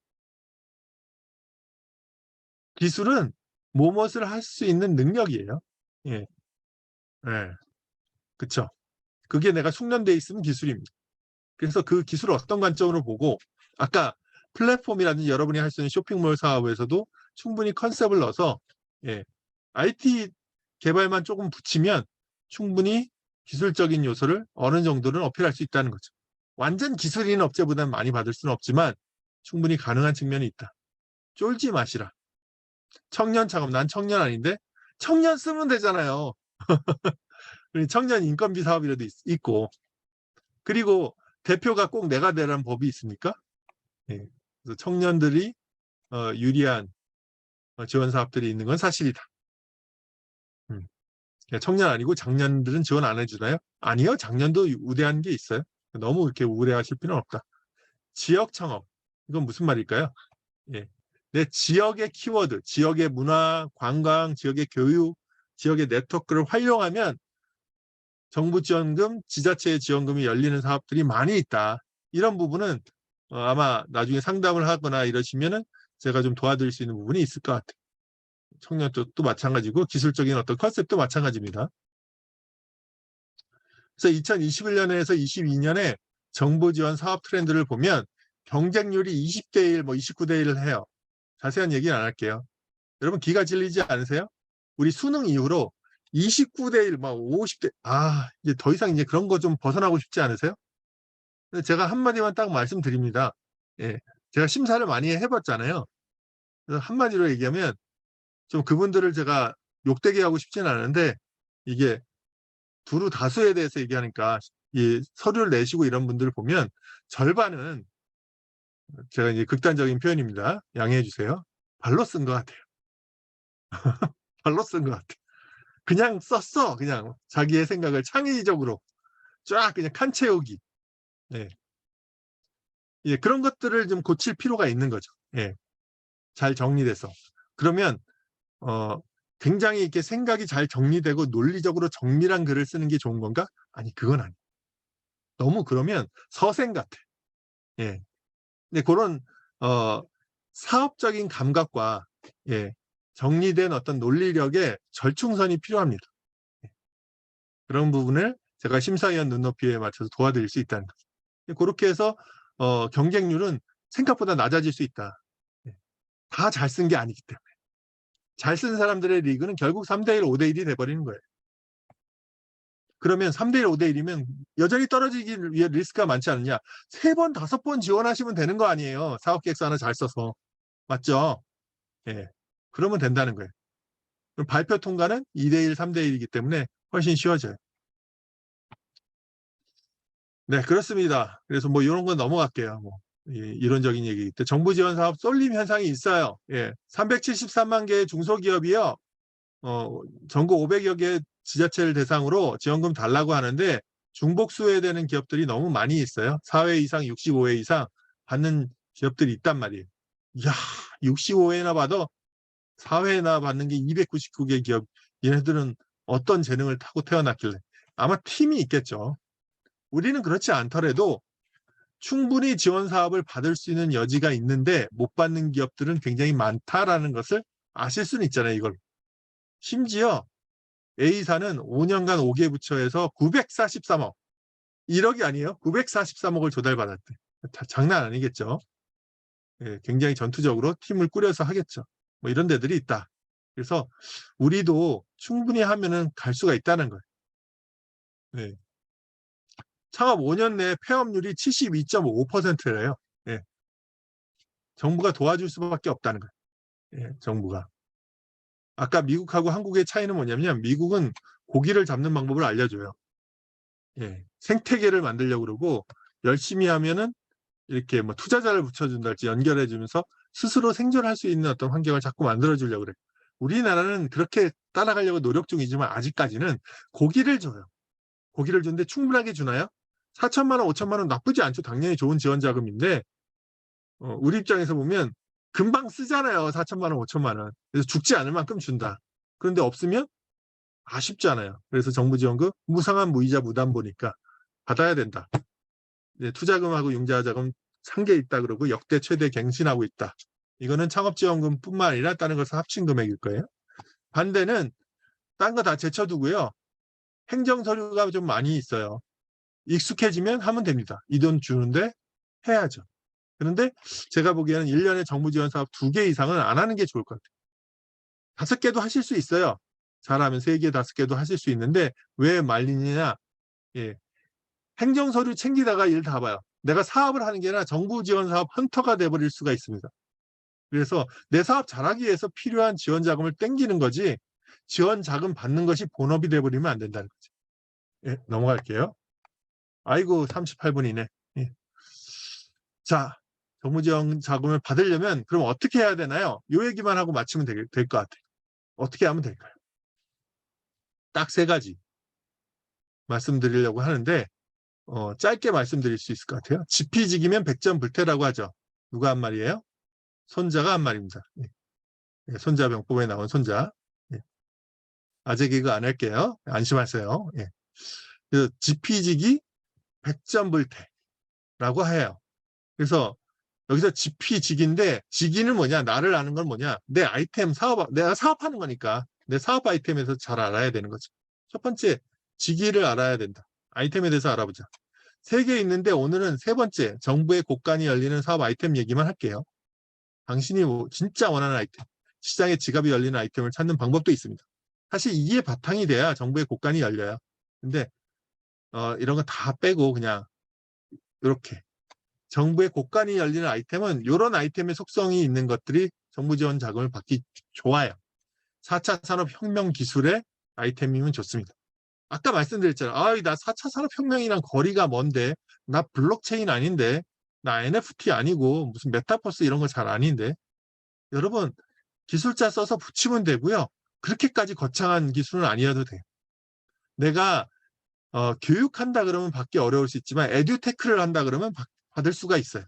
기술은 무엇을 할 수 있는 능력이에요. 예, 예, 그쵸. 그게 내가 숙련돼 있으면 기술입니다. 그래서 그 기술을 어떤 관점으로 보고, 아까 플랫폼이라든지 여러분이 할 수 있는 쇼핑몰 사업에서도 충분히 컨셉을 넣어서, 예, IT 개발만 조금 붙이면 충분히 기술적인 요소를 어느 정도는 어필할 수 있다는 거죠. 완전 기술인 업체보다는 많이 받을 수는 없지만 충분히 가능한 측면이 있다. 쫄지 마시라. 청년 창업, 난 청년 아닌데 청년 쓰면 되잖아요. 청년 인건비 사업이라도 있고, 그리고 대표가 꼭 내가 되라는 법이 있습니까? 예. 그래서 청년들이 유리한 지원 사업들이 있는 건 사실이다. 청년 아니고 장년들은 지원 안 해주나요? 아니요, 장년도 우대한 게 있어요. 너무 이렇게 우려하실 필요는 없다. 지역 창업, 이건 무슨 말일까요? 예. 내 지역의 키워드, 지역의 문화, 관광, 지역의 교육, 지역의 네트워크를 활용하면 정부 지원금, 지자체의 지원금이 열리는 사업들이 많이 있다. 이런 부분은 아마 나중에 상담을 하거나 이러시면은 제가 좀 도와드릴 수 있는 부분이 있을 것 같아요. 청년 쪽도 마찬가지고 기술적인 어떤 컨셉도 마찬가지입니다. 그래서 2021년에서 22년에 정부 지원 사업 트렌드를 보면 경쟁률이 20대 1, 뭐 29대 1을 해요. 자세한 얘기는 안 할게요. 여러분 기가 질리지 않으세요? 우리 수능 이후로 29대 1, 막 50대, 이제 더 이상 이제 그런 거 좀 벗어나고 싶지 않으세요? 제가 한마디만 딱 말씀드립니다. 예, 제가 심사를 많이 해봤잖아요. 그래서 한마디로 얘기하면 좀 그분들을 제가 욕되게 하고 싶지는 않은데 이게 두루 다수에 대해서 얘기하니까 이 서류를 내시고 이런 분들을 보면 절반은 제가 이제 극단적인 표현입니다. 양해해 주세요. 발로 쓴 것 같아요. 발로 쓴 것 같아요. 그냥 썼어. 그냥 자기의 생각을 창의적으로 쫙 그냥 칸 채우기. 예. 예, 그런 것들을 좀 고칠 필요가 있는 거죠. 예. 잘 정리돼서. 그러면 어, 굉장히 이렇게 생각이 잘 정리되고 논리적으로 정밀한 글을 쓰는 게 좋은 건가? 아니, 그건 아니에요. 너무 그러면 서생 같아. 예. 근데 그런 어, 사업적인 감각과 예, 정리된 어떤 논리력의 절충선이 필요합니다. 예. 그런 부분을 제가 심사위원 눈높이에 맞춰서 도와드릴 수 있다는 거죠. 그렇게 해서 경쟁률은 생각보다 낮아질 수 있다. 예. 다 잘 쓴 게 아니기 때문에. 잘 쓴 사람들의 리그는 결국 3대1, 5대1이 돼버리는 거예요. 그러면 3대1, 5대1이면 여전히 떨어지기 위해 리스크가 많지 않느냐. 3번, 5번 지원하시면 되는 거 아니에요. 사업계획서 하나 잘 써서. 맞죠? 예. 그러면 된다는 거예요. 그럼 발표 통과는 2대1, 3대1이기 때문에 훨씬 쉬워져요. 네, 그렇습니다. 그래서 뭐 이런 건 넘어갈게요. 뭐 이론적인 얘기이기 때문에 정부 지원 사업 쏠림 현상이 있어요. 예, 373만 개의 중소기업이요. 전국 500여 개 지자체를 대상으로 지원금 달라고 하는데 중복 수혜되는 기업들이 너무 많이 있어요. 4회 이상, 65회 이상 받는 기업들이 있단 말이에요. 이야, 65회나 받아 4회나 받는 게 299개 기업. 얘네들은 어떤 재능을 타고 태어났길래. 아마 팀이 있겠죠. 우리는 그렇지 않더라도 충분히 지원 사업을 받을 수 있는 여지가 있는데 못 받는 기업들은 굉장히 많다라는 것을 아실 수는 있잖아요, 이걸. 심지어 A사는 5년간 5개 부처에서 943억, 1억이 아니에요. 943억을 조달받았대. 장난 아니겠죠. 예, 굉장히 전투적으로 팀을 꾸려서 하겠죠. 뭐 이런 데들이 있다. 그래서 우리도 충분히 하면은 갈 수가 있다는 거예요. 예. 창업 5년 내 폐업률이 72.5%래요. 예. 정부가 도와줄 수밖에 없다는 거예요. 예, 정부가. 아까 미국하고 한국의 차이는 뭐냐면 미국은 고기를 잡는 방법을 알려줘요. 예, 생태계를 만들려고 그러고 열심히 하면은 이렇게 뭐 투자자를 붙여준달지 연결해주면서 스스로 생존할 수 있는 어떤 환경을 자꾸 만들어주려고 그래요. 우리나라는 그렇게 따라가려고 노력 중이지만 아직까지는 고기를 줘요. 고기를 주는데 충분하게 주나요? 4천만 원, 5천만 원 나쁘지 않죠. 당연히 좋은 지원 자금인데 우리 입장에서 보면 금방 쓰잖아요. 4천만 원, 5천만 원. 그래서 죽지 않을 만큼 준다. 그런데 없으면 아쉽잖아요. 그래서 정부 지원금 무상한 무이자 무담보니까 받아야 된다. 투자금하고 융자자금 상계 있다 그러고 역대 최대 갱신하고 있다. 이거는 창업지원금뿐만 아니라 다른 것을 합친 금액일 거예요. 반대는 딴 거 다 제쳐두고요. 행정서류가 좀 많이 있어요. 익숙해지면 하면 됩니다. 이 돈 주는데 해야죠. 그런데 제가 보기에는 1년에 정부 지원 사업 2개 이상은 안 하는 게 좋을 것 같아요. 5개도 하실 수 있어요. 잘하면 3개, 5개도 하실 수 있는데 왜 말리느냐. 예. 행정서류 챙기다가 일 다 봐요. 내가 사업을 하는 게 아니라 정부 지원 사업 헌터가 돼버릴 수가 있습니다. 그래서 내 사업 잘하기 위해서 필요한 지원 자금을 땡기는 거지 지원 자금 받는 것이 본업이 돼버리면 안 된다는 거죠. 예, 넘어갈게요. 아이고 38분이네. 예. 자, 정부 지원 자금을 받으려면 그럼 어떻게 해야 되나요? 이 얘기만 하고 마치면 될 것 같아요. 어떻게 하면 될까요? 딱 3가지 말씀드리려고 하는데 짧게 말씀드릴 수 있을 것 같아요. 지피지기면 백전불태라고 하죠. 누가 한 말이에요? 손자가 한 말입니다. 예. 손자병법에 나온 손자. 예. 아재 개그 안 할게요. 안심하세요. 예. 그래서 지피지기 백전불태라고 해요. 그래서 여기서 지피지기인데 지기는 뭐냐? 나를 아는 건 뭐냐? 내 아이템 사업, 내가 사업하는 거니까 내 사업 아이템에서 잘 알아야 되는 거죠. 첫 번째, 지기를 알아야 된다. 아이템에 대해서 알아보자. 3개 있는데 오늘은 3번째, 정부의 곳간이 열리는 사업 아이템 얘기만 할게요. 당신이 진짜 원하는 아이템, 시장에 지갑이 열리는 아이템을 찾는 방법도 있습니다. 사실 이게 바탕이 돼야 정부의 곳간이 열려요. 근데 이런 거 다 빼고 그냥 이렇게 정부의 곳간이 열리는 아이템은 이런 아이템의 속성이 있는 것들이 정부 지원 자금을 받기 좋아요. 4차 산업혁명 기술의 아이템이면 좋습니다. 아까 말씀드렸잖아요. 나 4차 산업혁명이랑 거리가 먼데, 나 블록체인 아닌데, 나 NFT 아니고 무슨 메타버스 이런 거 잘 아닌데. 여러분, 기술자 써서 붙이면 되고요. 그렇게까지 거창한 기술은 아니어도 돼요. 내가 교육한다 그러면 받기 어려울 수 있지만 에듀테크를 한다 그러면 받을 수가 있어요.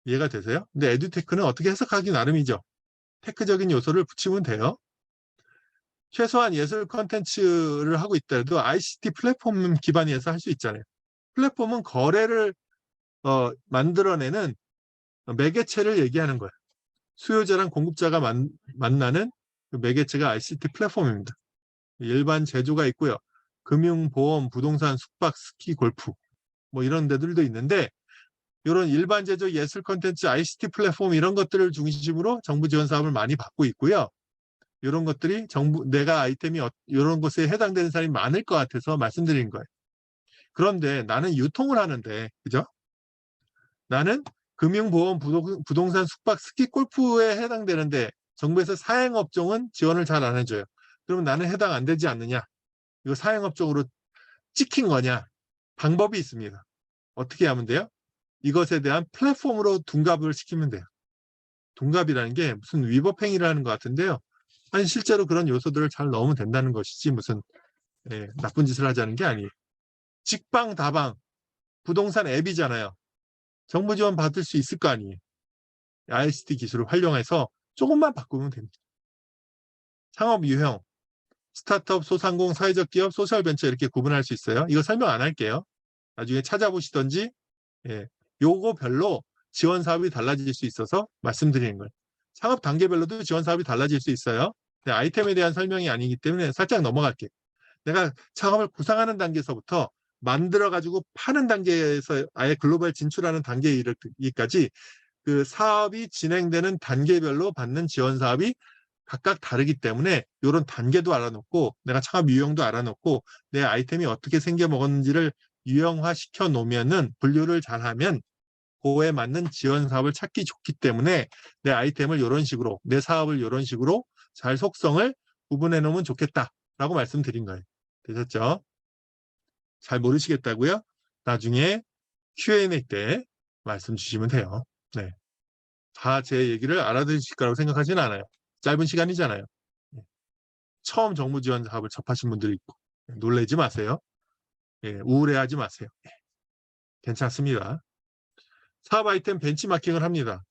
이해가 되세요? 근데 에듀테크는 어떻게 해석하기 나름이죠. 테크적인 요소를 붙이면 돼요. 최소한 예술 컨텐츠를 하고 있더라도 ICT 플랫폼 기반에서 할 수 있잖아요. 플랫폼은 거래를 만들어내는 매개체를 얘기하는 거예요. 수요자랑 공급자가 만나는 그 매개체가 ICT 플랫폼입니다. 일반 제조가 있고요. 금융, 보험, 부동산, 숙박, 스키, 골프 뭐 이런 데들도 있는데 이런 일반 제조 예술 컨텐츠 ICT 플랫폼 이런 것들을 중심으로 정부 지원 사업을 많이 받고 있고요. 이런 것들이 내가 아이템이 이런 것에 해당되는 사람이 많을 것 같아서 말씀드린 거예요. 그런데 나는 유통을 하는데, 그죠? 나는 금융보험, 부동산, 숙박, 스키, 골프에 해당되는데 정부에서 사행업종은 지원을 잘 안 해줘요. 그러면 나는 해당 안 되지 않느냐? 이거 사행업종으로 찍힌 거냐? 방법이 있습니다. 어떻게 하면 돼요? 이것에 대한 플랫폼으로 둔갑을 시키면 돼요. 둔갑이라는 게 무슨 위법행위라는 것 같은데요. 아니 실제로 그런 요소들을 잘 넣으면 된다는 것이지 무슨 나쁜 짓을 하자는 게 아니에요. 직방다방 부동산 앱이잖아요. 정부 지원 받을 수 있을 거 아니에요. ICT 기술을 활용해서 조금만 바꾸면 됩니다. 창업 유형, 스타트업, 소상공, 사회적 기업, 소셜벤처 이렇게 구분할 수 있어요. 이거 설명 안 할게요. 나중에 찾아보시던지 요거별로 지원 사업이 달라질 수 있어서 말씀드리는 거예요. 창업 단계별로도 지원 사업이 달라질 수 있어요. 아이템에 대한 설명이 아니기 때문에 살짝 넘어갈게요. 내가 창업을 구상하는 단계에서부터 만들어가지고 파는 단계에서 아예 글로벌 진출하는 단계에 이르기까지 그 사업이 진행되는 단계별로 받는 지원 사업이 각각 다르기 때문에 이런 단계도 알아놓고 내가 창업 유형도 알아놓고 내 아이템이 어떻게 생겨 먹었는지를 유형화시켜 놓으면은 분류를 잘하면 그에 맞는 지원 사업을 찾기 좋기 때문에 내 아이템을 이런 식으로 내 사업을 이런 식으로 잘 속성을 구분해 놓으면 좋겠다라고 말씀드린 거예요. 되셨죠? 잘 모르시겠다고요? 나중에 Q&A 때 말씀 주시면 돼요. 네. 다 제 얘기를 알아들으실 거라고 생각하지는 않아요. 짧은 시간이잖아요. 처음 정부 지원 사업을 접하신 분들이 있고 놀라지 마세요. 우울해하지 마세요. 괜찮습니다. 사업 아이템 벤치마킹을 합니다.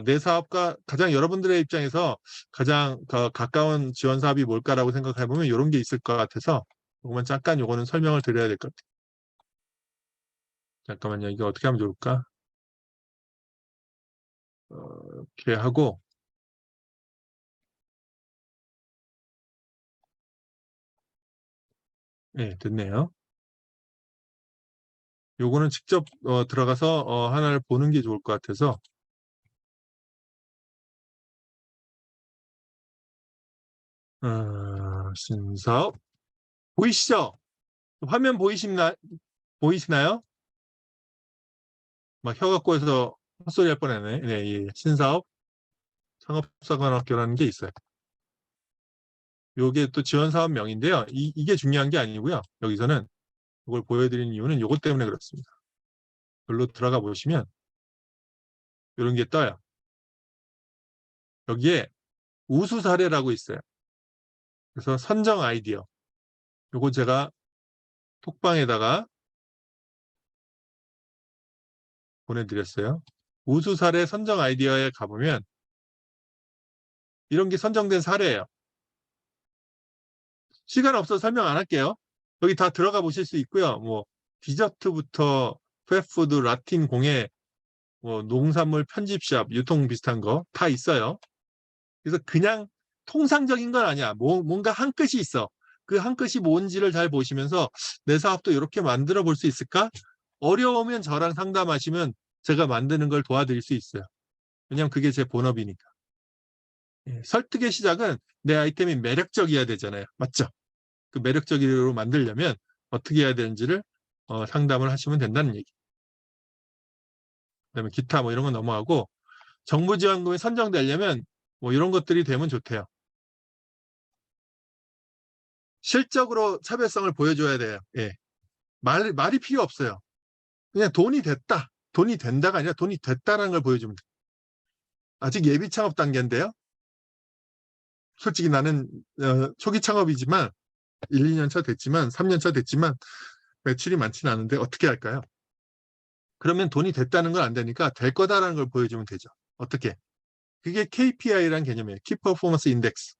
내 사업과 가장 여러분들의 입장에서 가장 가까운 지원 사업이 뭘까라고 생각해보면 이런 게 있을 것 같아서 조금만 잠깐 요거는 설명을 드려야 될 것 같아요. 잠깐만요. 이거 어떻게 하면 좋을까? 이렇게 하고 네, 됐네요. 요거는 직접 들어가서 하나를 보는 게 좋을 것 같아서 신사업 보이시죠? 화면 보이시나요? 막 혀가 꼬여서 헛소리 할 뻔했네. 네, 예. 신사업 창업사관학교라는 게 있어요. 요게 또 지원사업명인데요. 이게 중요한 게 아니고요. 여기서는 이걸 보여드리는 이유는 요것 때문에 그렇습니다. 여기로 들어가 보시면 이런 게 떠요. 여기에 우수 사례라고 있어요. 그래서 선정 아이디어. 요거 제가 톡방에다가 보내드렸어요. 우수 사례 선정 아이디어에 가보면 이런 게 선정된 사례예요. 시간 없어서 설명 안 할게요. 여기 다 들어가 보실 수 있고요. 뭐 디저트부터 패스트푸드, 라틴 공예, 뭐 농산물 편집샵, 유통 비슷한 거 다 있어요. 그래서 그냥 통상적인 건 아니야. 뭔가 한 끗이 있어. 그 한 끗이 뭔지를 잘 보시면서 내 사업도 이렇게 만들어 볼 수 있을까? 어려우면 저랑 상담하시면 제가 만드는 걸 도와드릴 수 있어요. 왜냐면 그게 제 본업이니까. 설득의 시작은 내 아이템이 매력적이어야 되잖아요. 맞죠? 그 매력적으로 만들려면 어떻게 해야 되는지를 상담을 하시면 된다는 얘기. 그다음에 기타 뭐 이런 건 넘어가고 정부 지원금이 선정되려면 뭐 이런 것들이 되면 좋대요. 실적으로 차별성을 보여줘야 돼요. 예. 말이 필요 없어요. 그냥 돈이 됐다. 돈이 된다가 아니라 돈이 됐다라는 걸 보여주면 돼요. 아직 예비 창업 단계인데요. 솔직히 나는 초기 창업이지만 1, 2년 차 됐지만 3년 차 됐지만 매출이 많지는 않은데 어떻게 할까요? 그러면 돈이 됐다는 건 안 되니까 될 거다라는 걸 보여주면 되죠. 어떻게? 그게 KPI라는 개념이에요. Key Performance Index.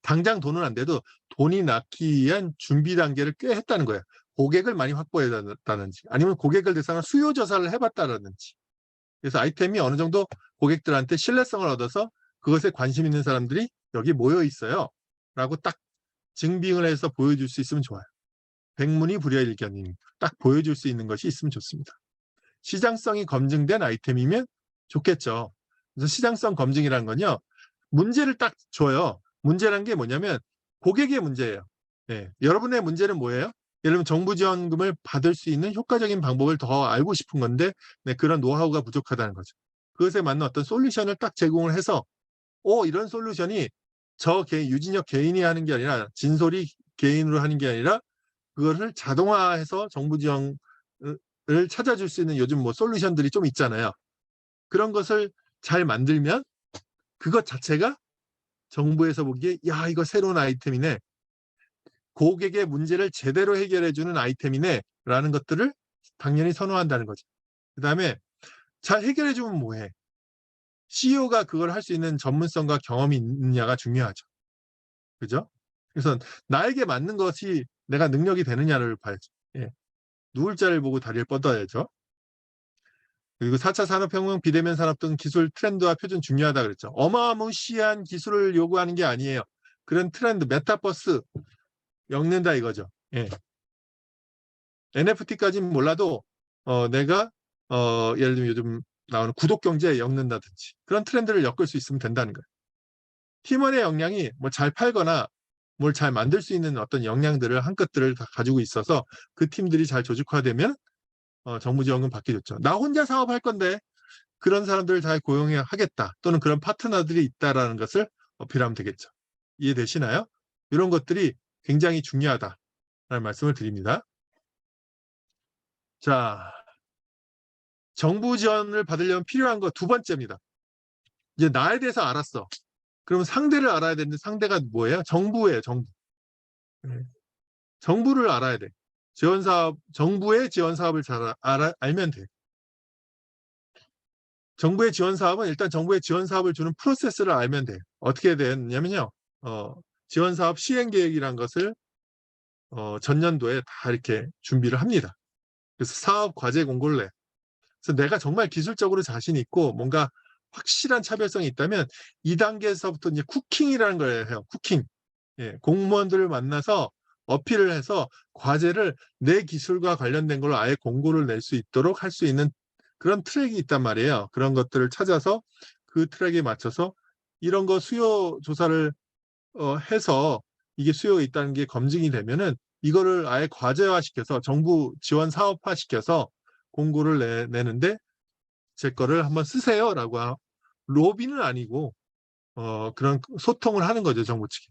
당장 돈은 안 돼도 돈이 낳기 위한 준비 단계를 꽤 했다는 거예요. 고객을 많이 확보했다든지 아니면 고객을 대상으로 수요 조사를 해봤다라든지. 그래서 아이템이 어느 정도 고객들한테 신뢰성을 얻어서 그것에 관심 있는 사람들이 여기 모여 있어요. 라고 딱 증빙을 해서 보여줄 수 있으면 좋아요. 백문이 불여일견이니까 딱 보여줄 수 있는 것이 있으면 좋습니다. 시장성이 검증된 아이템이면 좋겠죠. 그래서 시장성 검증이라는 건요. 문제를 딱 줘요. 문제란 게 뭐냐면 고객의 문제예요. 네. 여러분의 문제는 뭐예요? 예를 들면 정부 지원금을 받을 수 있는 효과적인 방법을 더 알고 싶은 건데 네, 그런 노하우가 부족하다는 거죠. 그것에 맞는 어떤 솔루션을 딱 제공을 해서 이런 솔루션이 유진혁 개인이 하는 게 아니라 진솔이 개인으로 하는 게 아니라 그것을 자동화해서 정부 지원 찾아줄 수 있는 요즘 뭐 솔루션들이 좀 있잖아요. 그런 것을 잘 만들면 그것 자체가 정부에서 보기에 야, 이거 새로운 아이템이네. 고객의 문제를 제대로 해결해주는 아이템이네. 라는 것들을 당연히 선호한다는 거죠. 그 다음에 잘 해결해주면 뭐해? CEO가 그걸 할 수 있는 전문성과 경험이 있느냐가 중요하죠. 그죠? 그래서 나에게 맞는 것이 내가 능력이 되느냐를 봐야죠. 예. 누울 자를 보고 다리를 뻗어야죠. 그리고 4차 산업혁명, 비대면 산업 등 기술 트렌드와 표준 중요하다 그랬죠. 어마무시한 기술을 요구하는 게 아니에요. 그런 트렌드, 메타버스 엮는다 이거죠. 예. NFT까지는 몰라도 내가 예를 들면 요즘 나오는 구독 경제에 엮는다든지 그런 트렌드를 엮을 수 있으면 된다는 거예요. 팀원의 역량이 뭐 잘 팔거나 뭘 잘 만들 수 있는 어떤 역량들을 한것들을 다 가지고 있어서 그 팀들이 잘 조직화되면 정부 지원금 받게 됐죠. 나 혼자 사업할 건데 그런 사람들을 잘 고용하겠다 또는 그런 파트너들이 있다라는 것을 어필하면 되겠죠. 이해되시나요? 이런 것들이 굉장히 중요하다라는 말씀을 드립니다. 자, 정부 지원을 받으려면 필요한 거 두 번째입니다. 이제 나에 대해서 알았어. 그러면 상대를 알아야 되는데 상대가 뭐예요? 정부예요, 정부. 네. 정부를 알아야 돼. 지원 사업, 정부의 지원 사업을 잘 알면 돼. 정부의 지원 사업은 일단 정부의 지원 사업을 주는 프로세스를 알면 돼. 어떻게 되냐면요. 지원 사업 시행 계획이란 것을 전년도에 다 이렇게 준비를 합니다. 그래서 사업 과제 공고를 내. 그래서 내가 정말 기술적으로 자신 있고 뭔가 확실한 차별성이 있다면 2단계에서부터 이제 쿠킹이라는 걸 해요. 쿠킹. 예, 공무원들을 만나서 어필을 해서 과제를 내 기술과 관련된 걸로 아예 공고를 낼 수 있도록 할 수 있는 그런 트랙이 있단 말이에요. 그런 것들을 찾아서 그 트랙에 맞춰서 이런 거 수요 조사를 해서 이게 수요가 있다는 게 검증이 되면은 이거를 아예 과제화시켜서 정부 지원 사업화시켜서 공고를 내는데 제 거를 한번 쓰세요라고 로비는 아니고 그런 소통을 하는 거죠, 정부 측이.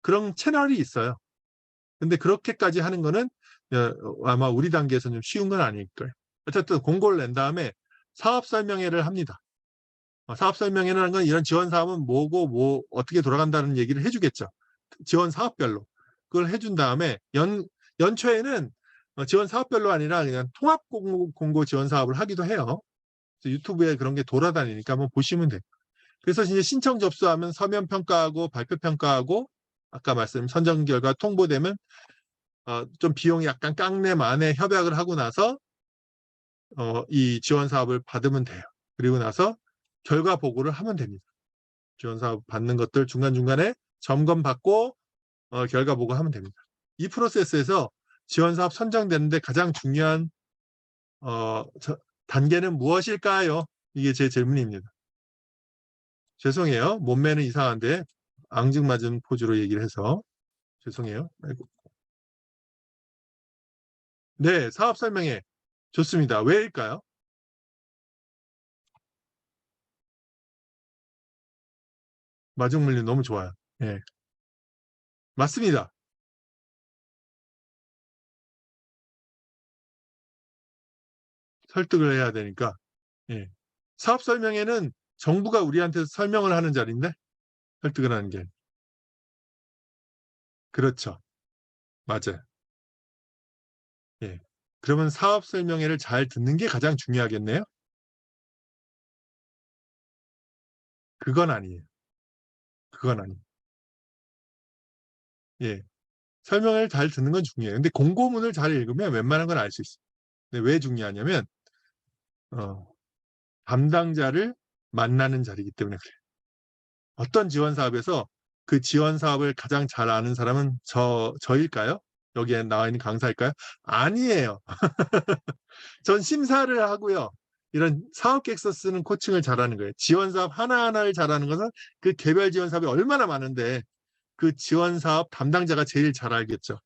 그런 채널이 있어요. 근데 그렇게까지 하는 거는 아마 우리 단계에서는 좀 쉬운 건 아닐 거예요. 어쨌든 공고를 낸 다음에 사업 설명회를 합니다. 사업 설명회라는 건 이런 지원 사업은 뭐고 뭐 어떻게 돌아간다는 얘기를 해주겠죠. 지원 사업별로 그걸 해준 다음에 연초에는 지원 사업별로 아니라 그냥 통합 공고 지원 사업을 하기도 해요. 유튜브에 그런 게 돌아다니니까 한번 보시면 돼요. 그래서 이제 신청 접수하면 서면 평가하고 발표 평가하고 아까 말씀 선정 결과 통보되면 좀 비용이 약간 깡내 만에 협약을 하고 나서 이 지원 사업을 받으면 돼요. 그리고 나서 결과 보고를 하면 됩니다. 지원 사업 받는 것들 중간중간에 점검받고 결과 보고하면 됩니다. 이 프로세스에서 지원 사업 선정되는데 가장 중요한 단계는 무엇일까요? 이게 제 질문입니다. 죄송해요. 몸매는 이상한데 앙증맞은 포즈로 얘기를 해서 죄송해요. 아이고. 네, 사업 설명회 좋습니다. 왜일까요? 마중물림 너무 좋아요. 예, 맞습니다. 설득을 해야 되니까. 예. 사업 설명회는 정부가 우리한테 설명을 하는 자리인데 설득을 하는 게 그렇죠. 맞아요. 예. 그러면 사업 설명회를 잘 듣는 게 가장 중요하겠네요. 그건 아니에요. 그건 아니에요. 예. 설명을 잘 듣는 건 중요해요. 근데 공고문을 잘 읽으면 웬만한 건 알 수 있어요. 근데 왜 중요하냐면 어, 담당자를 만나는 자리이기 때문에 그래요. 어떤 지원 사업에서 그 지원 사업을 가장 잘 아는 사람은 저일까요? 여기에 나와 있는 강사일까요? 아니에요. 전 심사를 하고요. 이런 사업 계획서 쓰는 코칭을 잘하는 거예요. 지원 사업 하나하나를 잘하는 것은 그 개별 지원 사업이 얼마나 많은데 그 지원 사업 담당자가 제일 잘 알겠죠.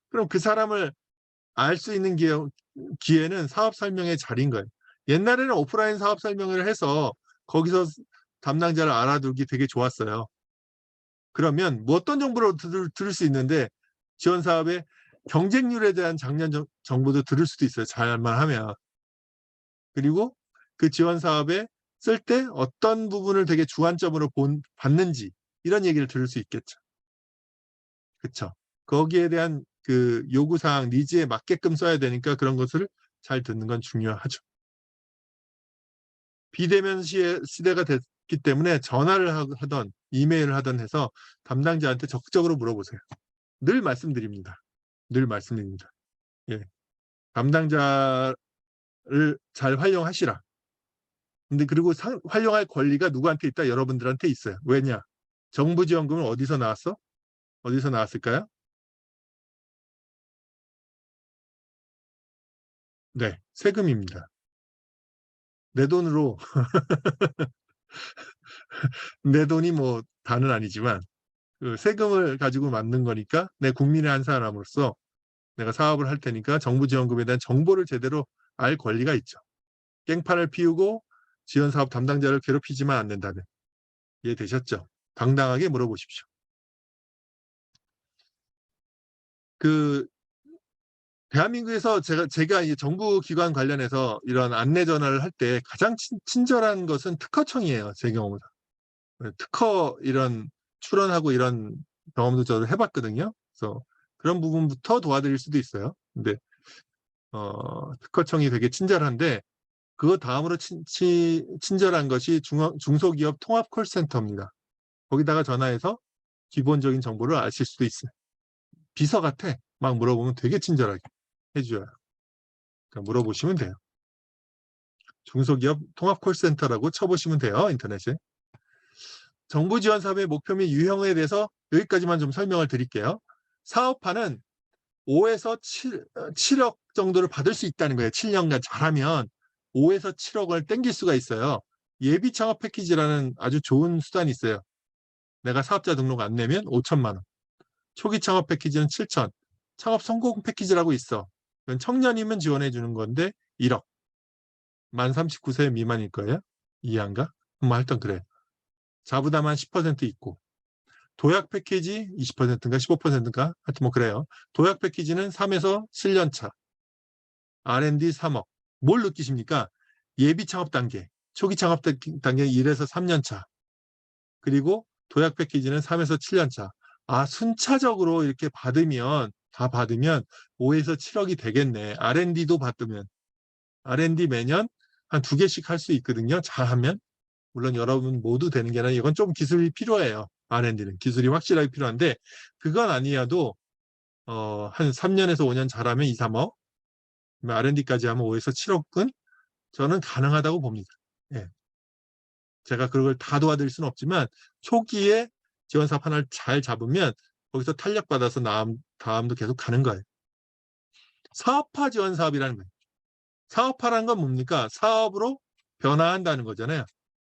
그럼 그 사람을 알 수 있는 기회는 사업 설명의 자리인 거예요. 옛날에는 오프라인 사업 설명을 해서 거기서 담당자를 알아두기 되게 좋았어요. 그러면 뭐 어떤 정보를 들을 수 있는데 지원 사업에 경쟁률에 대한 작년 정보도 들을 수도 있어요. 잘만 하면. 그리고 그 지원 사업에 쓸 때 어떤 부분을 되게 주안점으로 받는지 이런 얘기를 들을 수 있겠죠. 그렇죠. 거기에 대한 그 요구사항, 니즈에 맞게끔 써야 되니까 그런 것을 잘 듣는 건 중요하죠. 비대면 시대가 됐기 때문에 전화를 하던 이메일을 하던 해서 담당자한테 적극적으로 물어보세요. 늘 말씀드립니다. 늘 말씀드립니다. 예. 담당자를 잘 활용하시라. 근데 그리고 활용할 권리가 누구한테 있다? 여러분들한테 있어요. 왜냐? 정부 지원금은 어디서 나왔어? 어디서 나왔을까요? 네, 세금입니다. 내 돈으로 내 돈이 뭐 다는 아니지만 그 세금을 가지고 만든 거니까 내 국민의 한 사람으로서 내가 사업을 할 테니까 정부 지원금에 대한 정보를 제대로 알 권리가 있죠. 깽판을 피우고 지원 사업 담당자를 괴롭히지만 않는다면 이해되셨죠? 당당하게 물어보십시오. 그 대한민국에서 제가 이 정부 기관 관련해서 이런 안내 전화를 할 때 가장 친절한 것은 특허청이에요. 제 경우는. 특허 이런 출원하고 이런 경험도 저도 해봤거든요. 그래서 그런 부분부터 도와드릴 수도 있어요. 근데 특허청이 되게 친절한데 그거 다음으로 친절한 것이 중소기업 통합 콜센터입니다. 거기다가 전화해서 기본적인 정보를 아실 수도 있어요. 비서 같아. 막 물어보면 되게 친절하게 해줘요. 그러니까 물어보시면 돼요. 중소기업 통합 콜센터라고 쳐보시면 돼요. 인터넷에. 정부 지원 사업의 목표 및 유형에 대해서 여기까지만 좀 설명을 드릴게요. 사업화는 5에서 7억 정도를 받을 수 있다는 거예요. 7년간 잘하면 5에서 7억을 땡길 수가 있어요. 예비 창업 패키지라는 아주 좋은 수단이 있어요. 내가 사업자 등록 안 내면 5천만 원. 초기 창업 패키지는 7천. 창업 성공 패키지라고 있어. 이건 청년이면 지원해 주는 건데 1억. 만 39세 미만일 거예요. 이해한가? 뭐 하여튼 그래. 자부담 한 10% 있고. 도약 패키지 20%인가 15%인가? 하여튼 뭐 그래요. 도약 패키지는 3에서 7년 차. R&D 3억. 뭘 느끼십니까? 예비 창업 단계. 초기 창업 단계 1에서 3년 차. 그리고 도약 패키지는 3에서 7년 차. 아, 순차적으로 이렇게 다 받으면 5에서 7억이 되겠네. R&D도 받으면. R&D 매년 한 2개씩 할 수 있거든요. 잘하면. 물론 여러분 모두 되는 게 아니라 이건 좀 기술이 필요해요. R&D는. 기술이 확실하게 필요한데 그건 아니어도 한 3년에서 5년 잘하면 2, 3억. R&D까지 하면 5에서 7억은 저는 가능하다고 봅니다. 예. 제가 그걸 다 도와드릴 수는 없지만 초기에 지원 사업 하나를 잘 잡으면 거기서 탄력받아서 다음도 계속 가는 거예요. 사업화 지원 사업이라는 거예요. 사업화라는 건 뭡니까? 사업으로 변화한다는 거잖아요.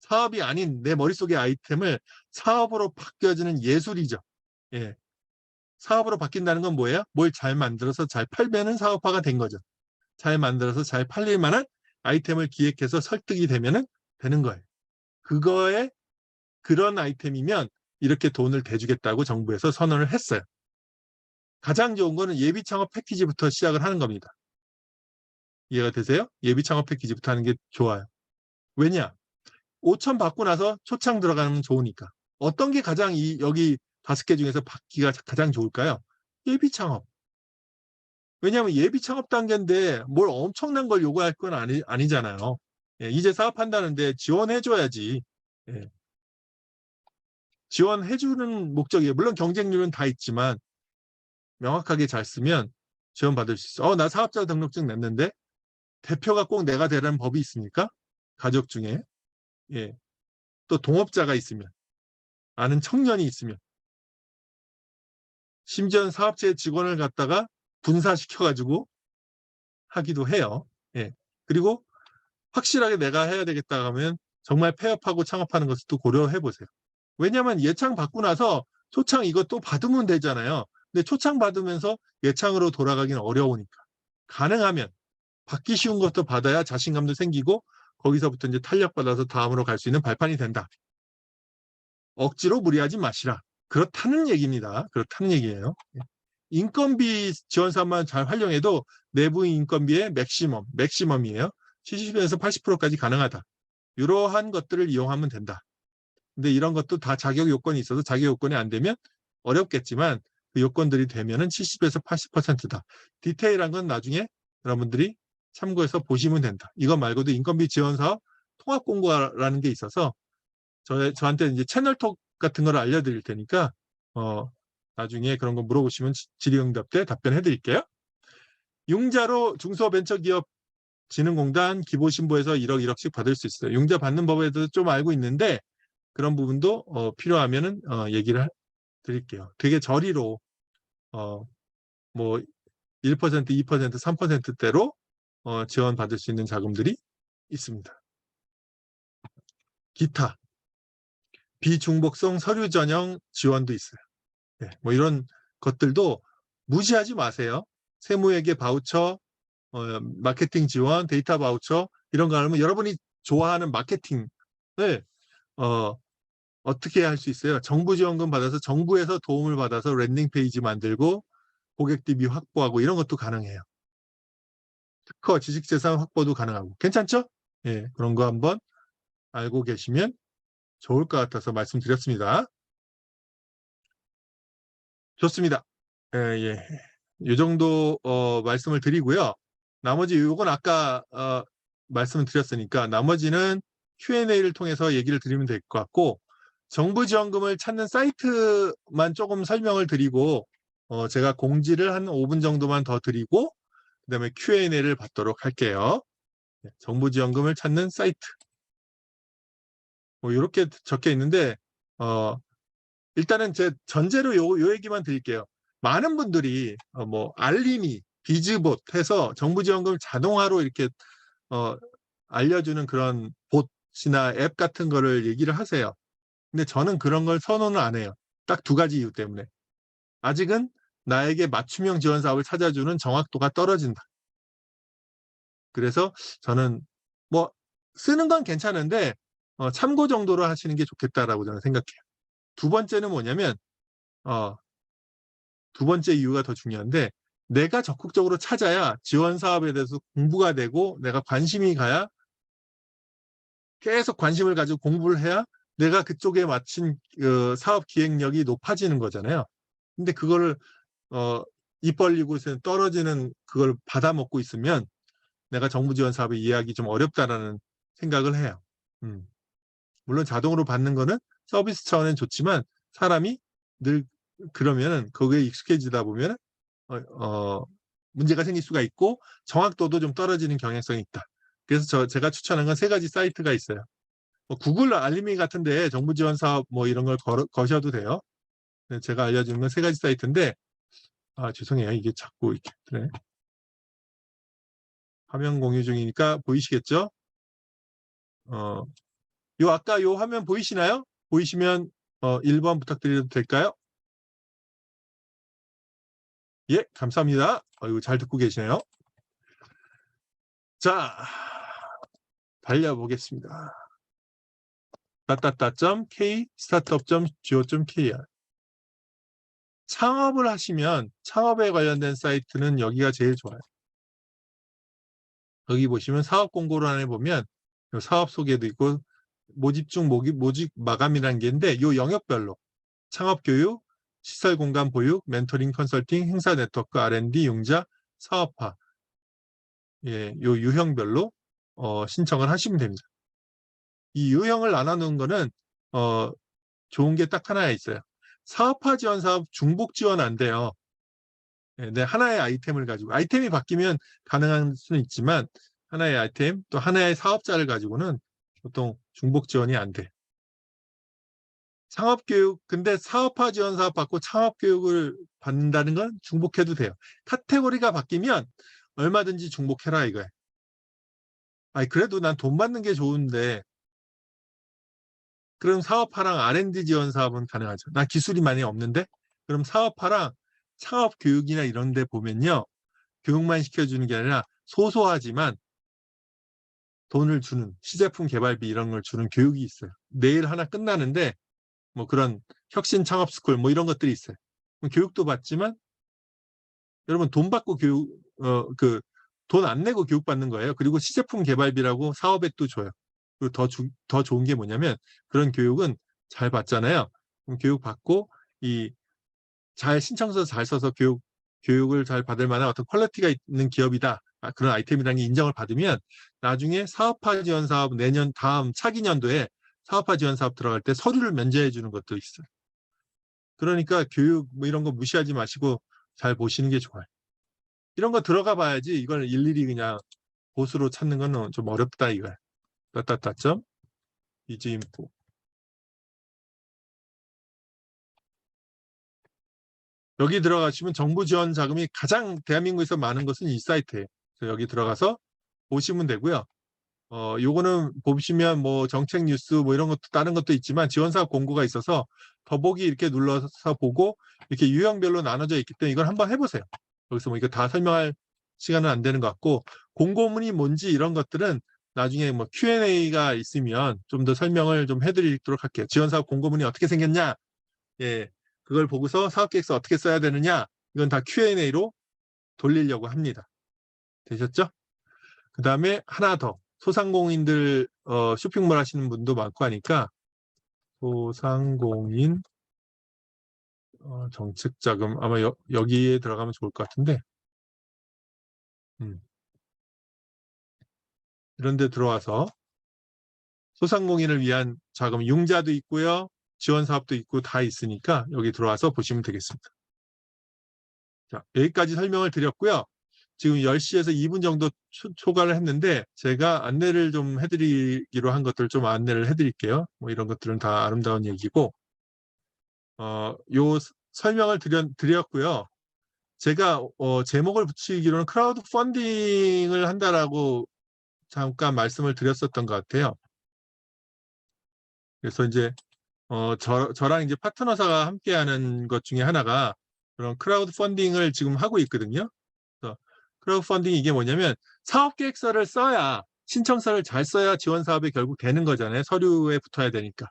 사업이 아닌 내 머릿속의 아이템을 사업으로 바뀌어지는 예술이죠. 예. 사업으로 바뀐다는 건 뭐예요? 뭘 잘 만들어서 잘 팔면은 사업화가 된 거죠. 잘 만들어서 잘 팔릴 만한 아이템을 기획해서 설득이 되면은 되는 거예요. 그거에 그런 아이템이면 이렇게 돈을 대주겠다고 정부에서 선언을 했어요. 가장 좋은 거는 예비 창업 패키지부터 시작을 하는 겁니다. 이해가 되세요? 예비 창업 패키지부터 하는 게 좋아요. 왜냐? 5천 받고 나서 초창 들어가면 좋으니까. 어떤 게 가장 여기 5개 중에서 받기가 가장 좋을까요? 예비 창업. 왜냐하면 예비 창업 단계인데 뭘 엄청난 걸 요구할 건 아니잖아요. 예, 이제 사업한다는데 지원해줘야지. 예, 지원해주는 목적이에요. 물론 경쟁률은 다 있지만 명확하게 잘 쓰면 지원받을 수 있어. 나 사업자 등록증 냈는데 대표가 꼭 내가 되라는 법이 있습니까? 가족 중에. 예. 또 동업자가 있으면, 아는 청년이 있으면, 심지어 사업체 직원을 갖다가 분사시켜가지고 하기도 해요. 예. 그리고 확실하게 내가 해야 되겠다 하면 정말 폐업하고 창업하는 것을 또 고려해 보세요. 왜냐하면 예창 받고 나서 초창 이것도 받으면 되잖아요. 근데 초창 받으면서 예창으로 돌아가기는 어려우니까. 가능하면 받기 쉬운 것도 받아야 자신감도 생기고 거기서부터 이제 탄력받아서 다음으로 갈 수 있는 발판이 된다. 억지로 무리하지 마시라. 그렇다는 얘기입니다. 그렇다는 얘기예요. 인건비 지원사만 잘 활용해도 내부 인건비의 맥시멈이에요. 70에서 80%까지 가능하다. 이러한 것들을 이용하면 된다. 근데 이런 것도 다 자격 요건이 있어서 자격 요건이 안 되면 어렵겠지만 그 요건들이 되면은 70에서 80%다. 디테일한 건 나중에 여러분들이 참고해서 보시면 된다. 이거 말고도 인건비 지원 사업 통합 공고라는 게 있어서 저한테 이제 채널톡 같은 걸 알려드릴 테니까 나중에 그런 거 물어보시면 질의응답 때 답변해 드릴게요. 융자로 중소벤처기업진흥공단 기보신보에서 1억 1억씩 받을 수 있어요. 융자 받는 법에 대해서 좀 알고 있는데 그런 부분도 필요하면은 얘기를 드릴게요. 되게 저리로 뭐 1%, 2%, 3%대로 지원받을 수 있는 자금들이 있습니다. 기타 비중복성 서류 전형 지원도 있어요. 네, 뭐 이런 것들도 무시하지 마세요. 세무회계 바우처, 마케팅 지원, 데이터 바우처 이런 거 하면 여러분이 좋아하는 마케팅을 어떻게 할 수 있어요? 정부 지원금 받아서 정부에서 도움을 받아서 랜딩 페이지 만들고 고객 DB 확보하고 이런 것도 가능해요. 특허 지식재산 확보도 가능하고 괜찮죠? 예, 그런 거 한번 알고 계시면 좋을 것 같아서 말씀드렸습니다. 좋습니다. 예. 이 정도 말씀을 드리고요. 나머지 이건 아까 말씀을 드렸으니까 나머지는 Q&A를 통해서 얘기를 드리면 될 것 같고 정부 지원금을 찾는 사이트만 조금 설명을 드리고 제가 공지를 한 5분 정도만 더 드리고 그다음에 Q&A를 받도록 할게요. 정부 지원금을 찾는 사이트. 뭐 이렇게 적혀 있는데 일단은 제 전제로 요 얘기만 드릴게요. 많은 분들이 뭐 알림이 비즈봇 해서 정부 지원금 자동화로 이렇게 알려주는 그런 봇이나 앱 같은 거를 얘기를 하세요. 근데 저는 그런 걸 선호는 안 해요. 딱 두 가지 이유 때문에. 아직은 나에게 맞춤형 지원 사업을 찾아주는 정확도가 떨어진다. 그래서 저는 뭐 쓰는 건 괜찮은데 참고 정도로 하시는 게 좋겠다라고 저는 생각해요. 두 번째는 뭐냐면 두 번째 이유가 더 중요한데 내가 적극적으로 찾아야 지원 사업에 대해서 공부가 되고 내가 관심이 가야 계속 관심을 가지고 공부를 해야 내가 그쪽에 맞춘 사업 기획력이 높아지는 거잖아요. 근데 그거를 입 벌리고 떨어지는 그걸 받아먹고 있으면 내가 정부 지원 사업을 이해하기 좀 어렵다라는 생각을 해요. 물론 자동으로 받는 거는 서비스 차원은 좋지만 사람이 늘 그러면은 거기에 익숙해지다 보면 문제가 생길 수가 있고 정확도도 좀 떨어지는 경향성이 있다. 그래서 제가 추천한 건 세 가지 사이트가 있어요. 구글 알림이 같은데 정부 지원 사업 뭐 이런 걸 거셔도 돼요. 제가 알려주는 건 세 가지 사이트인데 죄송해요. 이게 자꾸 이렇게 그래. 화면 공유 중이니까 보이시겠죠? 아까 요 화면 보이시나요? 보이시면 1번 부탁드려도 될까요? 예, 감사합니다. 이거 잘 듣고 계시네요. 자, 달려보겠습니다. k startup.go.kr 창업을 하시면 창업에 관련된 사이트는 여기가 제일 좋아요. 여기 보시면 사업 공고란에 보면 사업 소개도 있고 모집 중 모집 마감이라는 게 있는데 이 영역별로 창업 교육, 시설 공간 보육, 멘토링 컨설팅, 행사 네트워크, R&D, 융자, 사업화 예, 요 유형별로 신청을 하시면 됩니다. 이 유형을 나눠놓은 거는 좋은 게 딱 하나 있어요. 사업화 지원 사업 중복 지원 안 돼요. 네, 하나의 아이템을 가지고 아이템이 바뀌면 가능한 수는 있지만 하나의 아이템 또 하나의 사업자를 가지고는 보통 중복 지원이 안 돼. 창업교육 근데 사업화 지원 사업 받고 창업교육을 받는다는 건 중복해도 돼요. 카테고리가 바뀌면 얼마든지 중복해라 이거예요. 그래도 난 돈 받는 게 좋은데 그럼 사업화랑 R&D 지원 사업은 가능하죠. 나 기술이 많이 없는데 그럼 사업화랑 창업 교육이나 이런 데 보면요. 교육만 시켜주는 게 아니라 소소하지만 돈을 주는 시제품 개발비 이런 걸 주는 교육이 있어요. 내일 하나 끝나는데 뭐 그런 혁신 창업 스쿨 뭐 이런 것들이 있어요. 교육도 받지만 여러분 돈 받고 돈 안 내고 교육받는 거예요. 그리고 시제품 개발비라고 사업액도 줘요. 그리고 더 좋은 게 뭐냐면 그런 교육은 잘 받잖아요. 그럼 교육 받고 잘 신청서 잘 써서 교육을 잘 받을 만한 어떤 퀄리티가 있는 기업이다. 그런 아이템이라는 게 인정을 받으면 나중에 사업화 지원 사업 내년 다음 차기 년도에 사업화 지원 사업 들어갈 때 서류를 면제해 주는 것도 있어요. 그러니까 교육 뭐 이런 거 무시하지 마시고 잘 보시는 게 좋아요. 이런 거 들어가 봐야지 이걸 일일이 그냥 보수로 찾는 건 좀 어렵다 이거야. 따따따점 이지인포. 여기 들어가시면 정부 지원 자금이 가장 대한민국에서 많은 것은 이 사이트예요. 그래서 여기 들어가서 보시면 되고요. 요거는 보시면 뭐 정책 뉴스 뭐 이런 것도 다른 것도 있지만 지원사업 공고가 있어서 더보기 이렇게 눌러서 보고 이렇게 유형별로 나눠져 있기 때문에 이걸 한번 해보세요. 여기서 뭐 이거 다 설명할 시간은 안 되는 것 같고 공고문이 뭔지 이런 것들은 나중에 뭐 Q&A가 있으면 좀 더 설명을 좀 해드리도록 할게요. 지원사업 공고문이 어떻게 생겼냐? 예, 그걸 보고서 사업계획서 어떻게 써야 되느냐? 이건 다 Q&A로 돌리려고 합니다. 되셨죠? 그 다음에 하나 더. 소상공인들 쇼핑몰 하시는 분도 많고 하니까 소상공인 정책자금 아마 여기에 들어가면 좋을 것 같은데 이런 데 들어와서 소상공인을 위한 자금 융자도 있고요. 지원 사업도 있고 다 있으니까 여기 들어와서 보시면 되겠습니다. 자, 여기까지 설명을 드렸고요. 지금 10시에서 2분 정도 초과를 했는데 제가 안내를 좀 해드리기로 한 것들 좀 안내를 해드릴게요. 뭐 이런 것들은 다 아름다운 얘기고 요 설명을 드렸고요. 제가 제목을 붙이기로는 크라우드 펀딩을 한다라고 잠깐 말씀을 드렸었던 것 같아요. 그래서 이제 저랑 이제 파트너사가 함께하는 것 중에 하나가 그런 크라우드 펀딩을 지금 하고 있거든요. 그래서 크라우드 펀딩이 이게 뭐냐면 사업 계획서를 써야 신청서를 잘 써야 지원 사업이 결국 되는 거잖아요. 서류에 붙어야 되니까.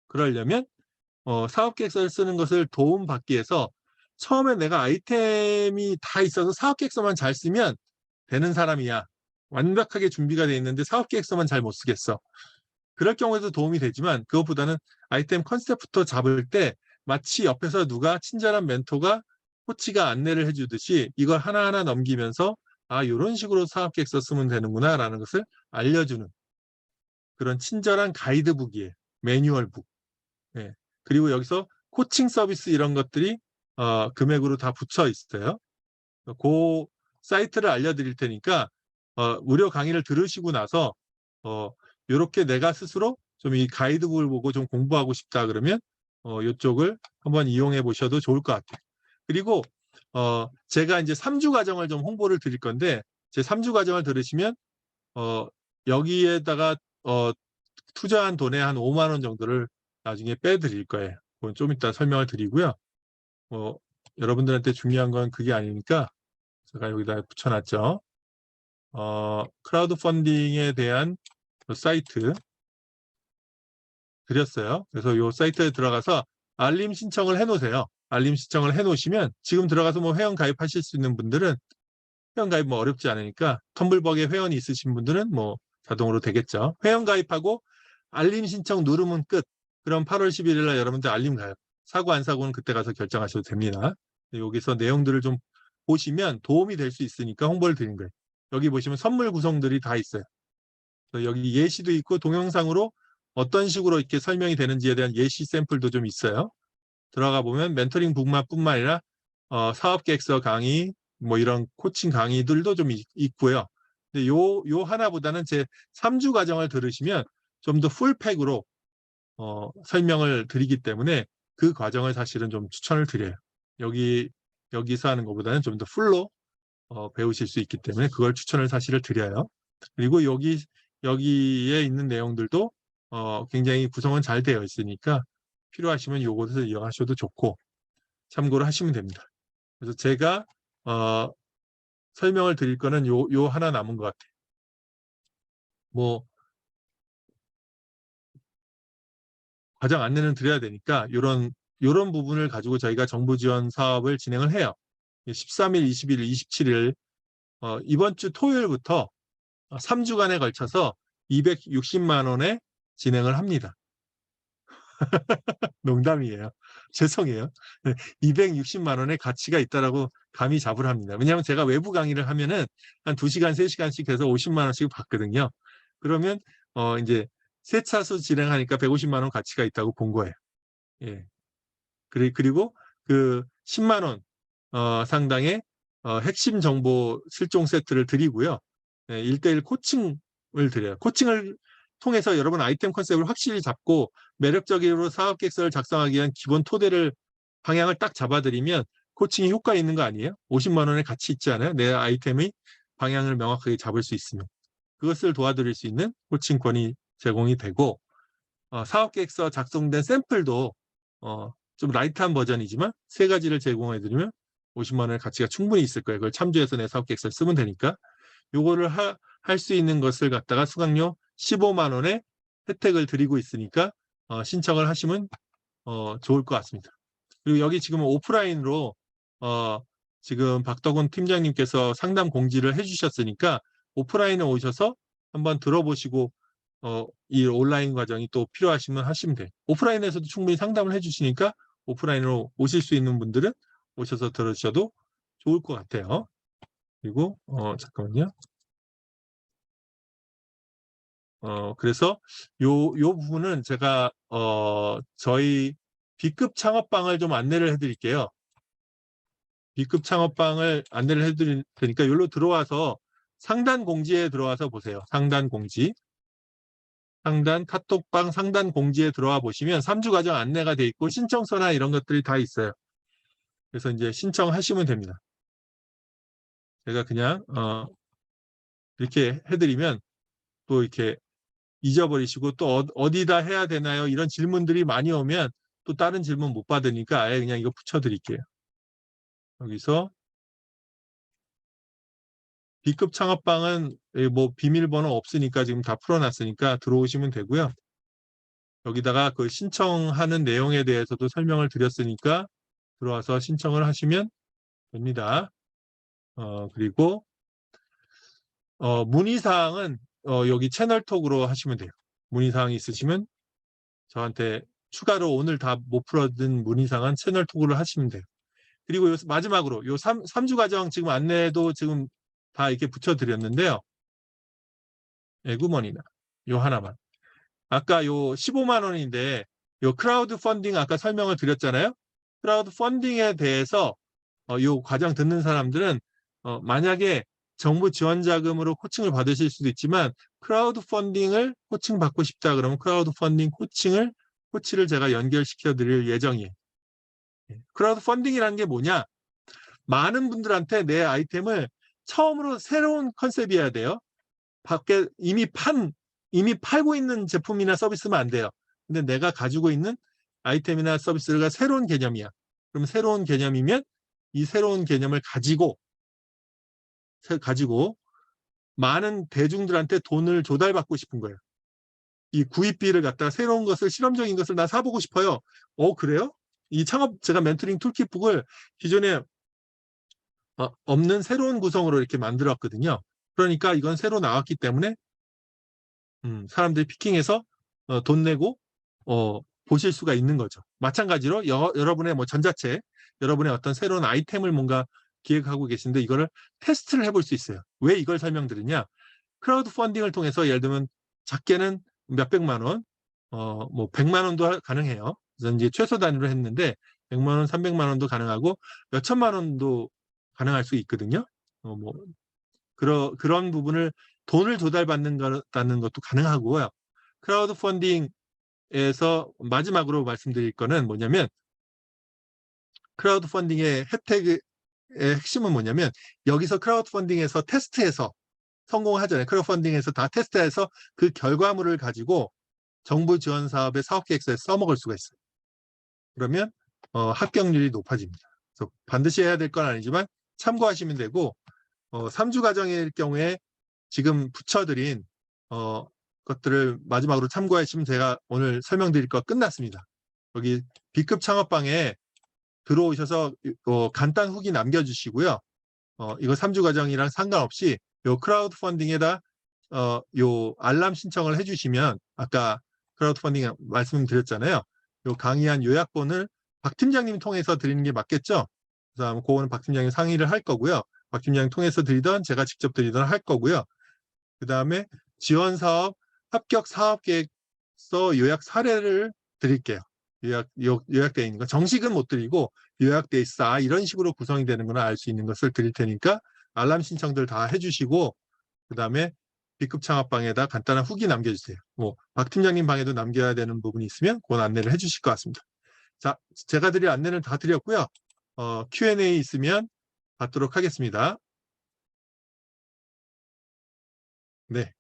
그러려면 사업 계획서를 쓰는 것을 도움받기 위해서 처음에 내가 아이템이 다 있어서 사업 계획서만 잘 쓰면 되는 사람이야. 완벽하게 준비가 돼 있는데 사업 계획서만 잘 못 쓰겠어. 그럴 경우에도 도움이 되지만 그것보다는 아이템 컨셉부터 잡을 때 마치 옆에서 누가 친절한 멘토가 코치가 안내를 해주듯이 이걸 하나하나 넘기면서 이런 식으로 사업 계획서 쓰면 되는구나 라는 것을 알려주는 그런 친절한 가이드북이에요. 매뉴얼북. 예. 그리고 여기서 코칭 서비스 이런 것들이 금액으로 다 붙여 있어요. 그 사이트를 알려드릴 테니까 무료 강의를 들으시고 나서 이렇게 내가 스스로 좀 이 가이드북을 보고 좀 공부하고 싶다 그러면 이쪽을 한번 이용해 보셔도 좋을 것 같아요. 그리고 제가 이제 3주 과정을 좀 홍보를 드릴 건데 제 3주 과정을 들으시면 여기에다가 투자한 돈의 한 5만 원 정도를 나중에 빼드릴 거예요. 그건 좀 이따 설명을 드리고요. 여러분들한테 중요한 건 그게 아니니까 제가 여기다 붙여놨죠. 크라우드 펀딩에 대한 사이트 드렸어요. 그래서 이 사이트에 들어가서 알림 신청을 해놓으세요. 알림 신청을 해놓으시면 지금 들어가서 뭐 회원 가입하실 수 있는 분들은 회원 가입 뭐 어렵지 않으니까 텀블벅에 회원이 있으신 분들은 뭐 자동으로 되겠죠. 회원 가입하고 알림 신청 누르면 끝. 그럼 8월 11일 날 여러분들 알림 가요. 사고 안 사고는 그때 가서 결정하셔도 됩니다. 여기서 내용들을 좀 보시면 도움이 될 수 있으니까 홍보를 드린 거예요. 여기 보시면 선물 구성들이 다 있어요. 여기 예시도 있고 동영상으로 어떤 식으로 이렇게 설명이 되는지에 대한 예시 샘플도 좀 있어요. 들어가 보면 멘토링 북마뿐만 아니라 사업계획서 강의, 뭐 이런 코칭 강의들도 좀 있고요. 근데 요 하나보다는 제 3주 과정을 들으시면 좀 더 풀팩으로 설명을 드리기 때문에 그 과정을 사실은 좀 추천을 드려요. 여기서 하는 것보다는 좀 더 풀로 배우실 수 있기 때문에 그걸 추천을 사실을 드려요. 그리고 여기에 있는 내용들도 굉장히 구성은 잘 되어 있으니까 필요하시면 요것을 이용하셔도 좋고 참고를 하시면 됩니다. 그래서 제가 설명을 드릴 거는 요 하나 남은 것 같아요. 뭐 과정 안내는 드려야 되니까 요런 부분을 가지고 저희가 정부 지원 사업을 진행을 해요. 13일, 21일, 27일 이번 주 토요일부터 3주간에 걸쳐서 260만 원에 진행을 합니다. 농담이에요. 죄송해요. 260만 원의 가치가 있다라고 감히 잡으랍니다. 왜냐하면 제가 외부 강의를 하면은 한 2시간, 3시간씩 해서 50만 원씩 받거든요. 그러면 이제 세 차수 진행하니까 150만 원 가치가 있다고 본 거예요. 예. 그리고 그 10만 원 상당의 핵심 정보 실종 세트를 드리고요. 1대1 코칭을 드려요. 코칭을 통해서 여러분 아이템 컨셉을 확실히 잡고 매력적으로 사업 계획서를 작성하기 위한 기본 토대를 방향을 딱 잡아드리면 코칭이 효과 있는 거 아니에요? 50만 원의 가치 있지 않아요? 내 아이템의 방향을 명확하게 잡을 수 있으면. 그것을 도와드릴 수 있는 코칭권이 제공이 되고 사업 계획서 작성된 샘플도 좀 라이트한 버전이지만 세 가지를 제공해드리면 50만 원의 가치가 충분히 있을 거예요. 그걸 참조해서 내 사업 계획서를 쓰면 되니까 요거를 할 수 있는 것을 갖다가 수강료 15만 원의 혜택을 드리고 있으니까 신청을 하시면 좋을 것 같습니다. 그리고 여기 지금 오프라인으로 지금 박덕훈 팀장님께서 상담 공지를 해주셨으니까 오프라인에 오셔서 한번 들어보시고 이 온라인 과정이 또 필요하시면 하시면 돼요. 오프라인에서도 충분히 상담을 해주시니까 오프라인으로 오실 수 있는 분들은 오셔서 들으셔도 좋을 것 같아요. 그리고 잠깐만요. 그래서 요 부분은 제가 저희 B급 창업방을 좀 안내를 해드릴게요. B급 창업방을 안내를 해드릴 테니까 여기로 들어와서 상단 공지에 들어와서 보세요. 상단 공지. 상단 카톡방 상단 공지에 들어와 보시면 3주 과정 안내가 돼 있고 신청서나 이런 것들이 다 있어요. 그래서 이제 신청하시면 됩니다. 제가 그냥 이렇게 해드리면 또 이렇게 잊어버리시고 또 어디다 해야 되나요? 이런 질문들이 많이 오면 또 다른 질문 못 받으니까 아예 그냥 이거 붙여드릴게요. 여기서 B급 창업방은 뭐 비밀번호 없으니까 지금 다 풀어놨으니까 들어오시면 되고요. 여기다가 그 신청하는 내용에 대해서도 설명을 드렸으니까 들어와서 신청을 하시면 됩니다. 그리고 문의사항은 여기 채널톡으로 하시면 돼요. 문의사항이 있으시면 저한테 추가로 오늘 다 못 풀어둔 문의사항은 채널톡으로 하시면 돼요. 그리고 마지막으로 요 3주 과정 지금 안내도 지금 다 이렇게 붙여드렸는데요. 에구머니나 요 하나만. 아까 요 15만 원인데 요 크라우드 펀딩 아까 설명을 드렸잖아요. 크라우드 펀딩에 대해서 요 과정 듣는 사람들은 만약에 정부 지원 자금으로 코칭을 받으실 수도 있지만 크라우드 펀딩을 코칭 받고 싶다 그러면 크라우드 펀딩 코치를 제가 연결시켜 드릴 예정이에요. 크라우드 펀딩이라는 게 뭐냐? 많은 분들한테 내 아이템을 처음으로 새로운 컨셉이어야 돼요. 밖에 이미 팔고 있는 제품이나 서비스면 안 돼요. 근데 내가 가지고 있는 아이템이나 서비스가 새로운 개념이야. 그럼 새로운 개념이면 이 새로운 개념을 가지고 많은 대중들한테 돈을 조달받고 싶은 거예요. 이 구입비를 갖다가 새로운 것을 실험적인 것을 나 사보고 싶어요. 그래요? 이 창업 제가 멘토링 툴kit북을 기존에 없는 새로운 구성으로 이렇게 만들었거든요. 그러니까 이건 새로 나왔기 때문에 사람들이 피킹해서 돈 내고 보실 수가 있는 거죠. 마찬가지로 여러분의 뭐 전자책, 여러분의 어떤 새로운 아이템을 뭔가 기획하고 계신데 이거를 테스트를 해볼 수 있어요. 왜 이걸 설명드리냐? 크라우드 펀딩을 통해서 예를 들면 작게는 몇백만 원, 뭐 100만 원도 가능해요. 그래서 이제 최소 단위로 했는데 100만 원, 300만 원도 가능하고 몇천만 원도 가능할 수 있거든요. 뭐 그런 부분을 돈을 조달받는다는 것도 가능하고요. 크라우드 펀딩에서 마지막으로 말씀드릴 거는 뭐냐면 크라우드 펀딩의 혜택의 핵심은 뭐냐면 여기서 크라우드 펀딩에서 테스트해서 성공하잖아요. 크라우드 펀딩에서 다 테스트해서 그 결과물을 가지고 정부 지원 사업의 사업 계획서에 써먹을 수가 있어요. 그러면 합격률이 높아집니다. 그래서 반드시 해야 될 건 아니지만 참고하시면 되고 3주 과정일 경우에 지금 붙여드린 것들을 마지막으로 참고하시면 제가 오늘 설명드릴 거 끝났습니다. 여기 B급 창업방에 들어오셔서 간단 후기 남겨주시고요. 이거 3주 과정이랑 상관없이 요 크라우드 펀딩에다 요 알람 신청을 해주시면 아까 크라우드 펀딩 말씀드렸잖아요. 요 강의한 요약본을 박 팀장님 통해서 드리는 게 맞겠죠? 그래서 그거는 박 팀장님 상의를 할 거고요. 박 팀장님 통해서 드리던 제가 직접 드리던 할 거고요. 그 다음에 지원 사업 합격 사업 계획서 요약 사례를 드릴게요. 요약되어 있는 거 정식은 못 드리고 요약돼 있어 이런 식으로 구성이 되는구나 알 수 있는 것을 드릴 테니까 알람 신청들 다 해주시고 그 다음에 B급 창업방에다 간단한 후기 남겨주세요. 뭐 박 팀장님 방에도 남겨야 되는 부분이 있으면 그건 안내를 해주실 것 같습니다. 자, 제가 드릴 안내는 다 드렸고요. Q&A 있으면 받도록 하겠습니다. 네.